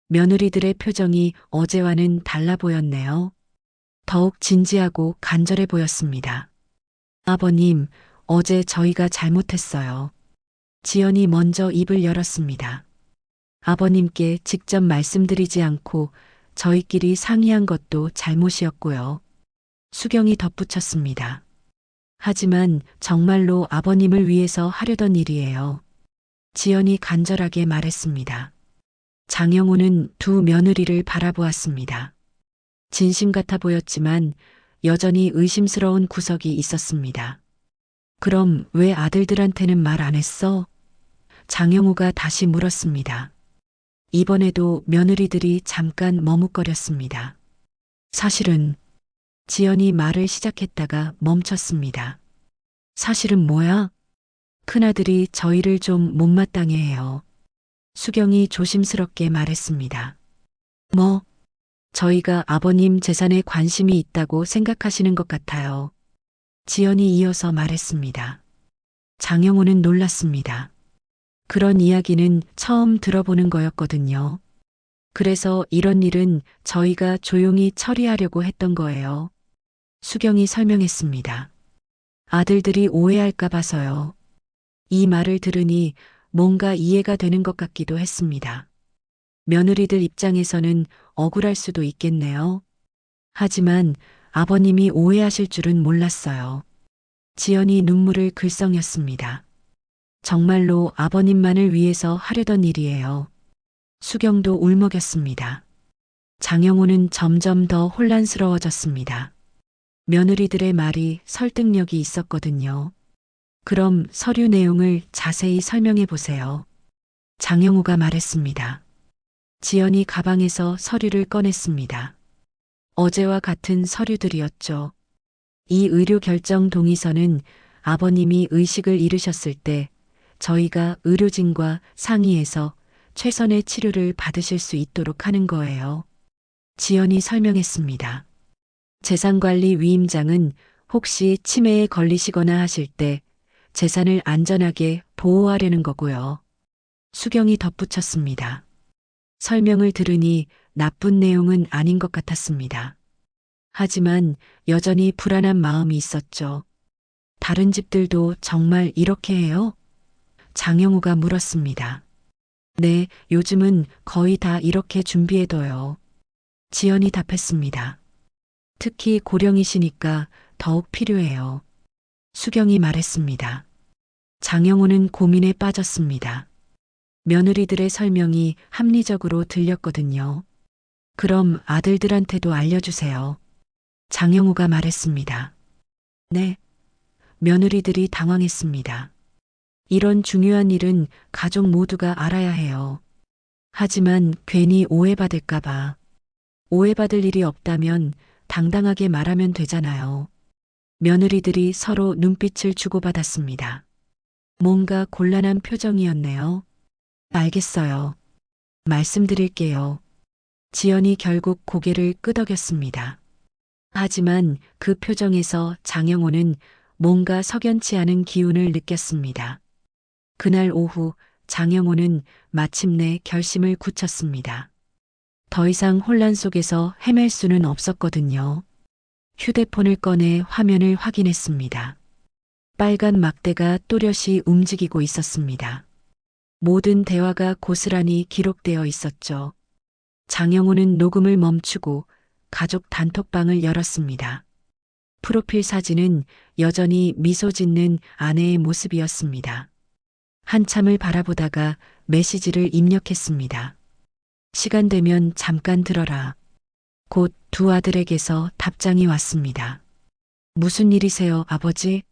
며느리들의 표정이 어제와는 달라 보였네요. 더욱 진지하고 간절해 보였습니다. 아버님, 어제 저희가 잘못했어요. 지연이 먼저 입을 열었습니다. 아버님께 직접 말씀드리지 않고 저희끼리 상의한 것도 잘못이었고요. 수경이 덧붙였습니다. 하지만 정말로 아버님을 위해서 하려던 일이에요. 지연이 간절하게 말했습니다. 장영호는 두 며느리를 바라보았습니다. 진심 같아 보였지만 여전히 의심스러운 구석이 있었습니다. 그럼 왜 아들들한테는 말 안 했어? 장영호가 다시 물었습니다. 이번에도 며느리들이 잠깐 머뭇거렸습니다. 사실은 지연이 말을 시작했다가 멈췄습니다. 사실은 뭐야? 큰아들이 저희를 좀 못마땅해 해요. 수경이 조심스럽게 말했습니다. 뭐? 저희가 아버님 재산에 관심이 있다고 생각하시는 것 같아요. 지연이 이어서 말했습니다. 장영호는 놀랐습니다. 그런 이야기는 처음 들어보는 거였거든요. 그래서 이런 일은 저희가 조용히 처리하려고 했던 거예요. 수경이 설명했습니다. 아들들이 오해할까 봐서요. 이 말을 들으니 뭔가 이해가 되는 것 같기도 했습니다. 며느리들 입장에서는 억울할 수도 있겠네요. 하지만 아버님이 오해하실 줄은 몰랐어요. 지연이 눈물을 글썽였습니다. 정말로 아버님만을 위해서 하려던 일이에요. 수경도 울먹였습니다. 장영호는 점점 더 혼란스러워졌습니다. 며느리들의 말이 설득력이 있었거든요. 그럼 서류 내용을 자세히 설명해 보세요. 장영호가 말했습니다. 지연이 가방에서 서류를 꺼냈습니다. 어제와 같은 서류들이었죠. 이 의료 결정 동의서는 아버님이 의식을 잃으셨을 때 저희가 의료진과 상의해서 최선의 치료를 받으실 수 있도록 하는 거예요. 지연이 설명했습니다. 재산관리 위임장은 혹시 치매에 걸리시거나 하실 때 재산을 안전하게 보호하려는 거고요. 수경이 덧붙였습니다. 설명을 들으니 나쁜 내용은 아닌 것 같았습니다. 하지만 여전히 불안한 마음이 있었죠. 다른 집들도 정말 이렇게 해요? 장영호가 물었습니다. 네, 요즘은 거의 다 이렇게 준비해둬요. 지연이 답했습니다. 특히 고령이시니까 더욱 필요해요. 수경이 말했습니다. 장영호는 고민에 빠졌습니다. 며느리들의 설명이 합리적으로 들렸거든요. 그럼 아들들한테도 알려주세요. 장영호가 말했습니다. 네. 며느리들이 당황했습니다. 이런 중요한 일은 가족 모두가 알아야 해요. 하지만 괜히 오해받을까봐. 오해받을 일이 없다면 당당하게 말하면 되잖아요. 며느리들이 서로 눈빛을 주고받았습니다. 뭔가 곤란한 표정이었네요. 알겠어요. 말씀드릴게요. 지연이 결국 고개를 끄덕였습니다. 하지만 그 표정에서 장영호는 뭔가 석연치 않은 기운을 느꼈습니다. 그날 오후 장영호는 마침내 결심을 굳혔습니다. 더 이상 혼란 속에서 헤맬 수는 없었거든요. 휴대폰을 꺼내 화면을 확인했습니다. 빨간 막대가 또렷이 움직이고 있었습니다. 모든 대화가 고스란히 기록되어 있었죠. 장영호는 녹음을 멈추고 가족 단톡방을 열었습니다. 프로필 사진은 여전히 미소 짓는 아내의 모습이었습니다. 한참을 바라보다가 메시지를 입력했습니다. 시간 되면 잠깐 들어라. 곧 두 아들에게서 답장이 왔습니다. 무슨 일이세요, 아버지?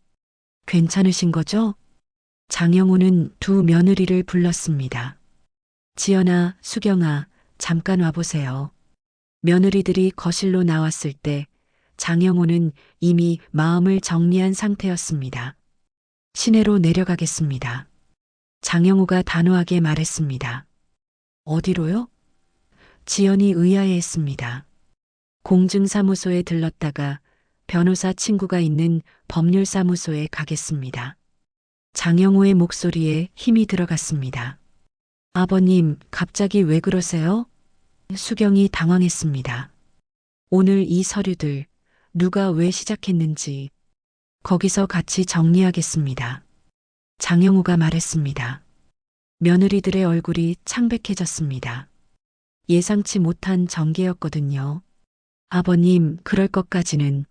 괜찮으신 거죠? 장영호는 두 며느리를 불렀습니다. 지연아, 수경아, 잠깐 와보세요. 며느리들이 거실로 나왔을 때 장영호는 이미 마음을 정리한 상태였습니다. 시내로 내려가겠습니다. 장영호가 단호하게 말했습니다. 어디로요? 지연이 의아해했습니다. 공증사무소에 들렀다가 변호사 친구가 있는 법률사무소에 가겠습니다. 장영호의 목소리에 힘이 들어갔습니다. 아버님, 갑자기 왜 그러세요? 수경이 당황했습니다. 오늘 이 서류들 누가 왜 시작했는지 거기서 같이 정리하겠습니다. 장영호가 말했습니다. 며느리들의 얼굴이 창백해졌습니다. 예상치 못한 전개였거든요. 아버님, 그럴 것까지는.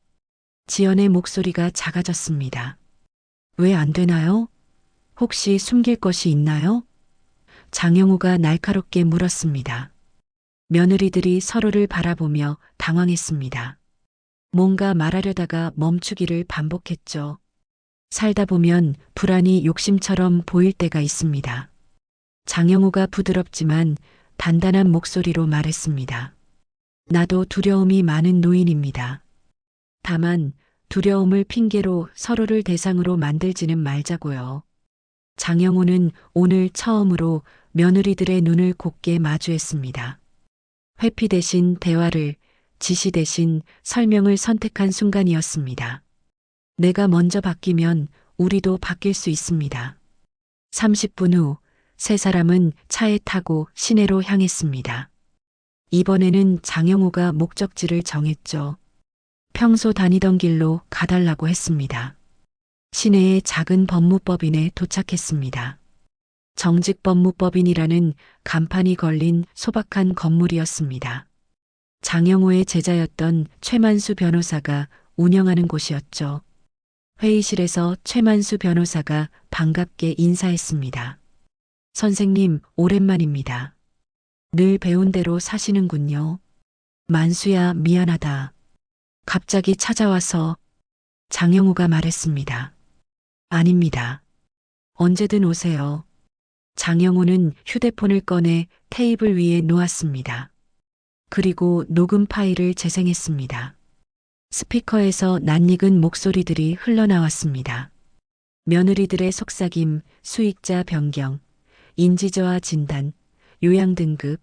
지연의 목소리가 작아졌습니다. 왜 안 되나요? 혹시 숨길 것이 있나요? 장영호가 날카롭게 물었습니다. 며느리들이 서로를 바라보며 당황했습니다. 뭔가 말하려다가 멈추기를 반복했죠. 살다 보면 불안이 욕심처럼 보일 때가 있습니다. 장영호가 부드럽지만 단단한 목소리로 말했습니다. 나도 두려움이 많은 노인입니다. 다만 두려움을 핑계로 서로를 대상으로 만들지는 말자고요. 장영호는 오늘 처음으로 며느리들의 눈을 곱게 마주했습니다. 회피 대신 대화를, 지시 대신 설명을 선택한 순간이었습니다. 내가 먼저 바뀌면 우리도 바뀔 수 있습니다. 30분 후 세 사람은 차에 타고 시내로 향했습니다. 이번에는 장영호가 목적지를 정했죠. 평소 다니던 길로 가달라고 했습니다. 시내의 작은 법무법인에 도착했습니다. 정직 법무법인이라는 간판이 걸린 소박한 건물이었습니다. 장영호의 제자였던 최만수 변호사가 운영하는 곳이었죠. 회의실에서 최만수 변호사가 반갑게 인사했습니다. 선생님, 오랜만입니다. 늘 배운 대로 사시는군요. 만수야, 미안하다. 갑자기 찾아와서. 장영호가 말했습니다. 아닙니다. 언제든 오세요. 장영호는 휴대폰을 꺼내 테이블 위에 놓았습니다. 그리고 녹음 파일을 재생했습니다. 스피커에서 낯익은 목소리들이 흘러나왔습니다. 며느리들의 속삭임, 수익자 변경, 인지저하 진단, 요양 등급,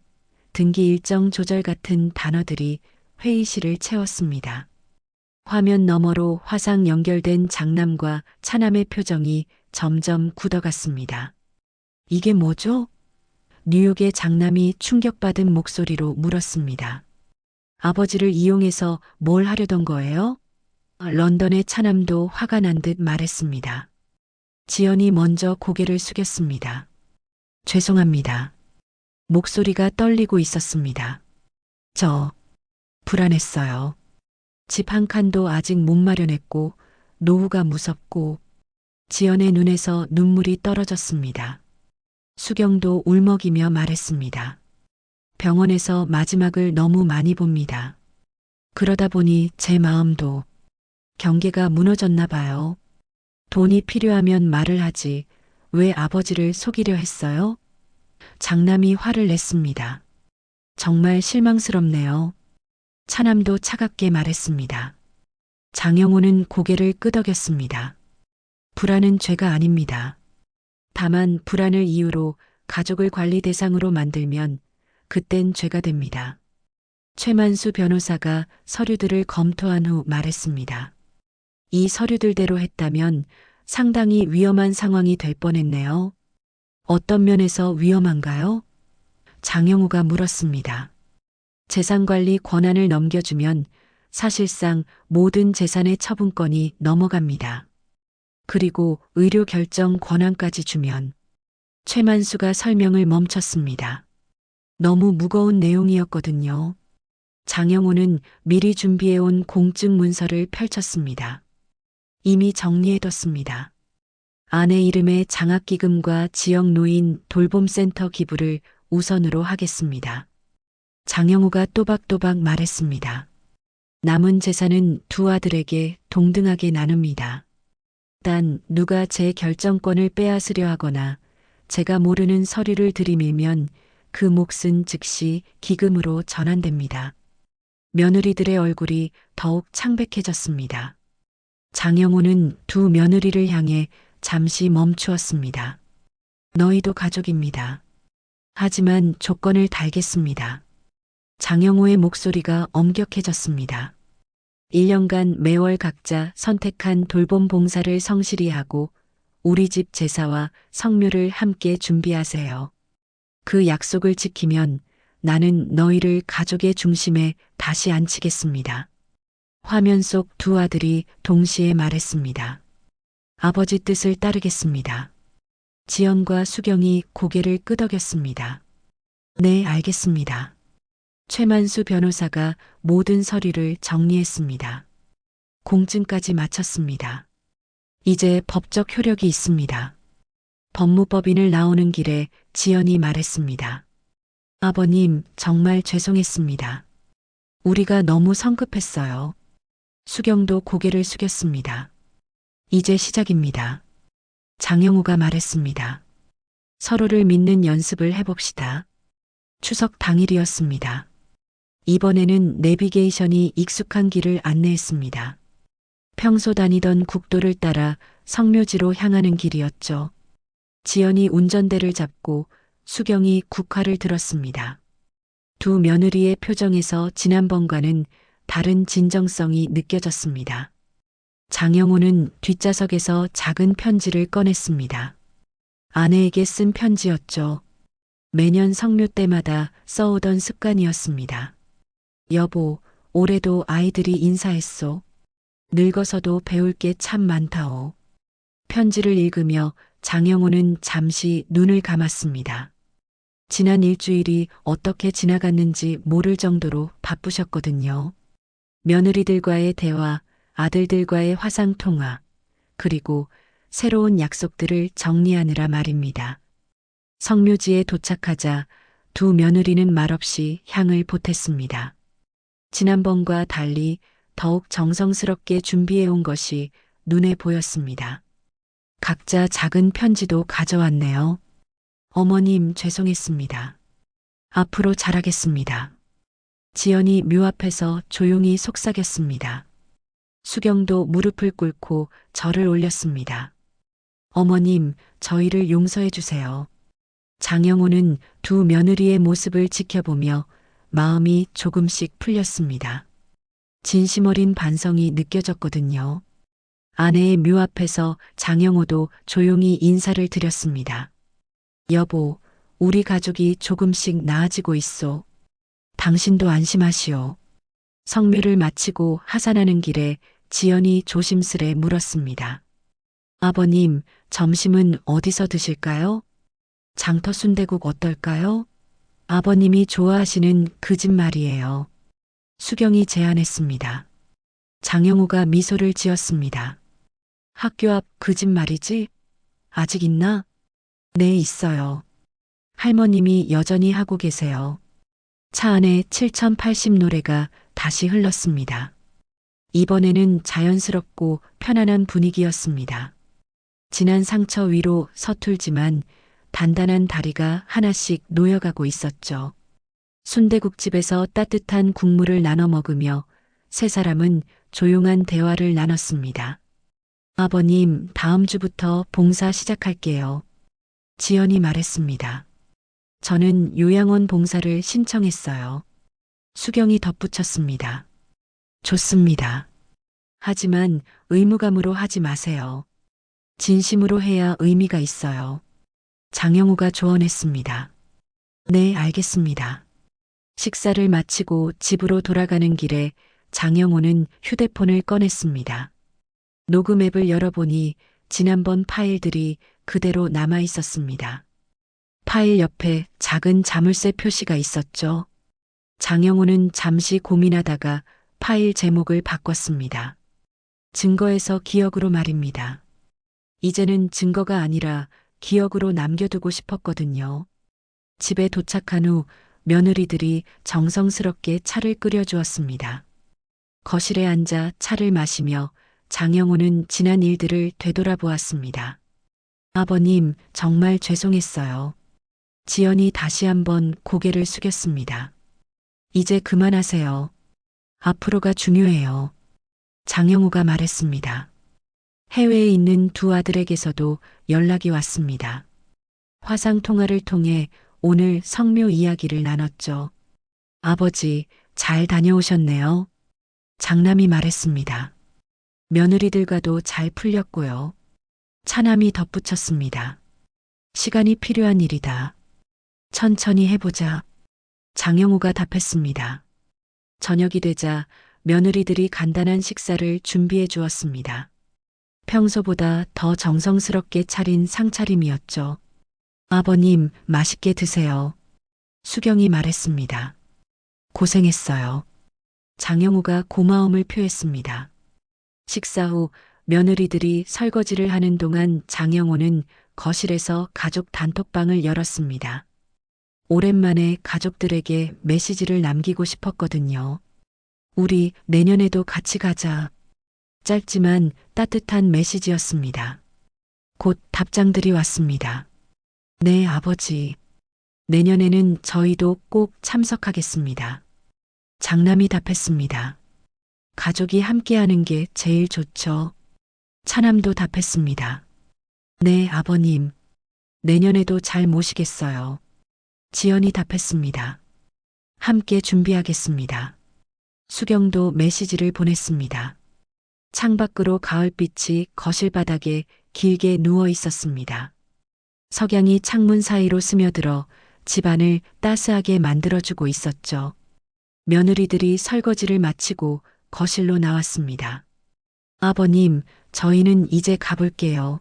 등기 일정 조절 같은 단어들이 회의실을 채웠습니다. 화면 너머로 화상 연결된 장남과 차남의 표정이 점점 굳어갔습니다. 이게 뭐죠? 뉴욕의 장남이 충격받은 목소리로 물었습니다. 아버지를 이용해서 뭘 하려던 거예요? 런던의 차남도 화가 난 듯 말했습니다. 지연이 먼저 고개를 숙였습니다. 죄송합니다. 목소리가 떨리고 있었습니다. 저 불안했어요. 집 한 칸도 아직 못 마련했고 노후가 무섭고. 지연의 눈에서 눈물이 떨어졌습니다. 수경도 울먹이며 말했습니다. 병원에서 마지막을 너무 많이 봅니다. 그러다 보니 제 마음도 경계가 무너졌나 봐요. 돈이 필요하면 말을 하지 왜 아버지를 속이려 했어요? 장남이 화를 냈습니다. 정말 실망스럽네요. 차남도 차갑게 말했습니다. 장영호는 고개를 끄덕였습니다. 불안은 죄가 아닙니다. 다만 불안을 이유로 가족을 관리 대상으로 만들면 그땐 죄가 됩니다. 최만수 변호사가 서류들을 검토한 후 말했습니다. 이 서류들대로 했다면 상당히 위험한 상황이 될 뻔했네요. 어떤 면에서 위험한가요? 장영호가 물었습니다. 재산관리 권한을 넘겨주면 사실상 모든 재산의 처분권이 넘어갑니다. 그리고 의료 결정 권한까지 주면. 최만수가 설명을 멈췄습니다. 너무 무거운 내용이었거든요. 장영호는 미리 준비해온 공증 문서를 펼쳤습니다. 이미 정리해뒀습니다. 아내 이름의 장학기금과 지역노인 돌봄센터 기부를 우선으로 하겠습니다. 장영호가 또박또박 말했습니다. 남은 재산은 두 아들에게 동등하게 나눕니다. 단 누가 제 결정권을 빼앗으려 하거나 제가 모르는 서류를 들이밀면 그 몫은 즉시 기금으로 전환됩니다. 며느리들의 얼굴이 더욱 창백해졌습니다. 장영호는 두 며느리를 향해 잠시 멈추었습니다. 너희도 가족입니다. 하지만 조건을 달겠습니다. 장영호의 목소리가 엄격해졌습니다. 1년간 매월 각자 선택한 돌봄 봉사를 성실히 하고 우리 집 제사와 성묘를 함께 준비하세요. 그 약속을 지키면 나는 너희를 가족의 중심에 다시 앉히겠습니다. 화면 속 두 아들이 동시에 말했습니다. 아버지 뜻을 따르겠습니다. 지연과 수경이 고개를 끄덕였습니다. 네, 알겠습니다. 최만수 변호사가 모든 서류를 정리했습니다. 공증까지 마쳤습니다. 이제 법적 효력이 있습니다. 법무법인을 나오는 길에 지연이 말했습니다. 아버님, 정말 죄송했습니다. 우리가 너무 성급했어요. 수경도 고개를 숙였습니다. 이제 시작입니다. 장영우가 말했습니다. 서로를 믿는 연습을 해봅시다. 추석 당일이었습니다. 이번에는 내비게이션이 익숙한 길을 안내했습니다. 평소 다니던 국도를 따라 성묘지로 향하는 길이었죠. 지연이 운전대를 잡고 수경이 국화를 들었습니다. 두 며느리의 표정에서 지난번과는 다른 진정성이 느껴졌습니다. 장영호는 뒷좌석에서 작은 편지를 꺼냈습니다. 아내에게 쓴 편지였죠. 매년 성묘 때마다 써오던 습관이었습니다. 여보, 올해도 아이들이 인사했소. 늙어서도 배울 게 참 많다오. 편지를 읽으며 장영호는 잠시 눈을 감았습니다. 지난 일주일이 어떻게 지나갔는지 모를 정도로 바쁘셨거든요. 며느리들과의 대화, 아들들과의 화상통화, 그리고 새로운 약속들을 정리하느라 말입니다. 성묘지에 도착하자 두 며느리는 말없이 향을 보탰습니다. 지난번과 달리 더욱 정성스럽게 준비해온 것이 눈에 보였습니다. 각자 작은 편지도 가져왔네요. 어머님, 죄송했습니다. 앞으로 잘하겠습니다. 지연이 묘 앞에서 조용히 속삭였습니다. 수경도 무릎을 꿇고 절을 올렸습니다. 어머님, 저희를 용서해 주세요. 장영호는 두 며느리의 모습을 지켜보며 마음이 조금씩 풀렸습니다. 진심 어린 반성이 느껴졌거든요. 아내의 묘 앞에서 장영호도 조용히 인사를 드렸습니다. 여보, 우리 가족이 조금씩 나아지고 있소. 당신도 안심하시오. 성묘를 마치고 하산하는 길에 지연이 조심스레 물었습니다. 아버님, 점심은 어디서 드실까요? 장터 순대국 어떨까요? 아버님이 좋아하시는 그 집 말이에요. 수경이 제안했습니다. 장영호가 미소를 지었습니다. 학교 앞 그 집 말이지? 아직 있나? 네, 있어요. 할머님이 여전히 하고 계세요. 차 안에 7080 노래가 다시 흘렀습니다. 이번에는 자연스럽고 편안한 분위기였습니다. 지난 상처 위로 서툴지만 단단한 다리가 하나씩 놓여가고 있었죠. 순대국집에서 따뜻한 국물을 나눠 먹으며 세 사람은 조용한 대화를 나눴습니다. 아버님, 다음 주부터 봉사 시작할게요. 지연이 말했습니다. 저는 요양원 봉사를 신청했어요. 수경이 덧붙였습니다. 좋습니다. 하지만 의무감으로 하지 마세요. 진심으로 해야 의미가 있어요. 장영우가 조언했습니다. 네, 알겠습니다. 식사를 마치고 집으로 돌아가는 길에 장영우는 휴대폰을 꺼냈습니다. 녹음 앱을 열어보니 지난번 파일들이 그대로 남아 있었습니다. 파일 옆에 작은 자물쇠 표시가 있었죠. 장영우는 잠시 고민하다가 파일 제목을 바꿨습니다. 증거에서 기억으로 말입니다. 이제는 증거가 아니라 기억으로 남겨두고 싶었거든요. 집에 도착한 후 며느리들이 정성스럽게 차를 끓여주었습니다. 거실에 앉아 차를 마시며 장영우는 지난 일들을 되돌아보았습니다. 아버님, 정말 죄송했어요. 지연이 다시 한번 고개를 숙였습니다. 이제 그만하세요. 앞으로가 중요해요. 장영우가 말했습니다. 해외에 있는 두 아들에게서도 연락이 왔습니다. 화상 통화를 통해 오늘 성묘 이야기를 나눴죠. 아버지, 잘 다녀오셨네요. 장남이 말했습니다. 며느리들과도 잘 풀렸고요. 차남이 덧붙였습니다. 시간이 필요한 일이다. 천천히 해보자. 장영호가 답했습니다. 저녁이 되자 며느리들이 간단한 식사를 준비해 주었습니다. 평소보다 더 정성스럽게 차린 상차림이었죠. 아버님, 맛있게 드세요. 수경이 말했습니다. 고생했어요. 장영호가 고마움을 표했습니다. 식사 후 며느리들이 설거지를 하는 동안 장영호는 거실에서 가족 단톡방을 열었습니다. 오랜만에 가족들에게 메시지를 남기고 싶었거든요. 우리 내년에도 같이 가자. 짧지만 따뜻한 메시지였습니다. 곧 답장들이 왔습니다. 네, 아버지. 내년에는 저희도 꼭 참석하겠습니다. 장남이 답했습니다. 가족이 함께하는 게 제일 좋죠. 차남도 답했습니다. 네, 아버님. 내년에도 잘 모시겠어요. 지연이 답했습니다. 함께 준비하겠습니다. 수경도 메시지를 보냈습니다. 창밖으로 가을빛이 거실 바닥에 길게 누워 있었습니다. 석양이 창문 사이로 스며들어 집안을 따스하게 만들어주고 있었죠. 며느리들이 설거지를 마치고 거실로 나왔습니다. 아버님, 저희는 이제 가볼게요.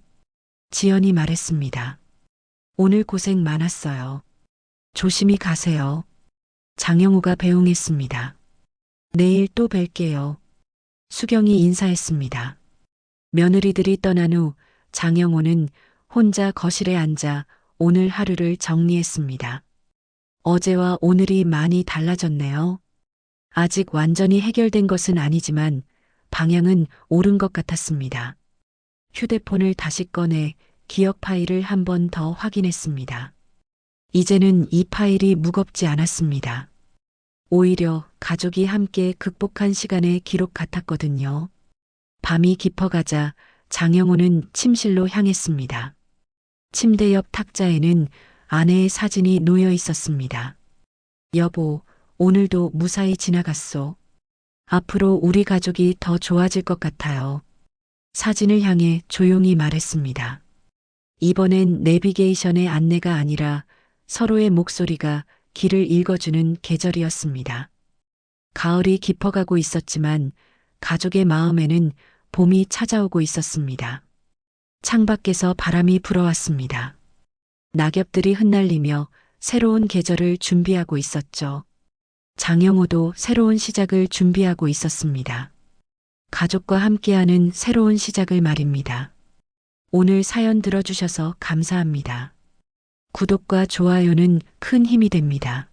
지연이 말했습니다. 오늘 고생 많았어요. 조심히 가세요. 장영호가 배웅했습니다. 내일 또 뵐게요. 수경이 인사했습니다. 며느리들이 떠난 후 장영호는 혼자 거실에 앉아 오늘 하루를 정리했습니다. 어제와 오늘이 많이 달라졌네요. 아직 완전히 해결된 것은 아니지만 방향은 옳은 것 같았습니다. 휴대폰을 다시 꺼내 기억 파일을 한 번 더 확인했습니다. 이제는 이 파일이 무겁지 않았습니다. 오히려 가족이 함께 극복한 시간의 기록 같았거든요. 밤이 깊어가자 장영호는 침실로 향했습니다. 침대 옆 탁자에는 아내의 사진이 놓여 있었습니다. 여보, 오늘도 무사히 지나갔소. 앞으로 우리 가족이 더 좋아질 것 같아요. 사진을 향해 조용히 말했습니다. 이번엔 내비게이션의 안내가 아니라 서로의 목소리가 길을 읽어주는 계절이었습니다. 가을이 깊어가고 있었지만 가족의 마음에는 봄이 찾아오고 있었습니다. 창밖에서 바람이 불어왔습니다. 낙엽들이 흩날리며 새로운 계절을 준비하고 있었죠. 장영호도 새로운 시작을 준비하고 있었습니다. 가족과 함께하는 새로운 시작을 말입니다. 오늘 사연 들어주셔서 감사합니다. 구독과 좋아요는 큰 힘이 됩니다.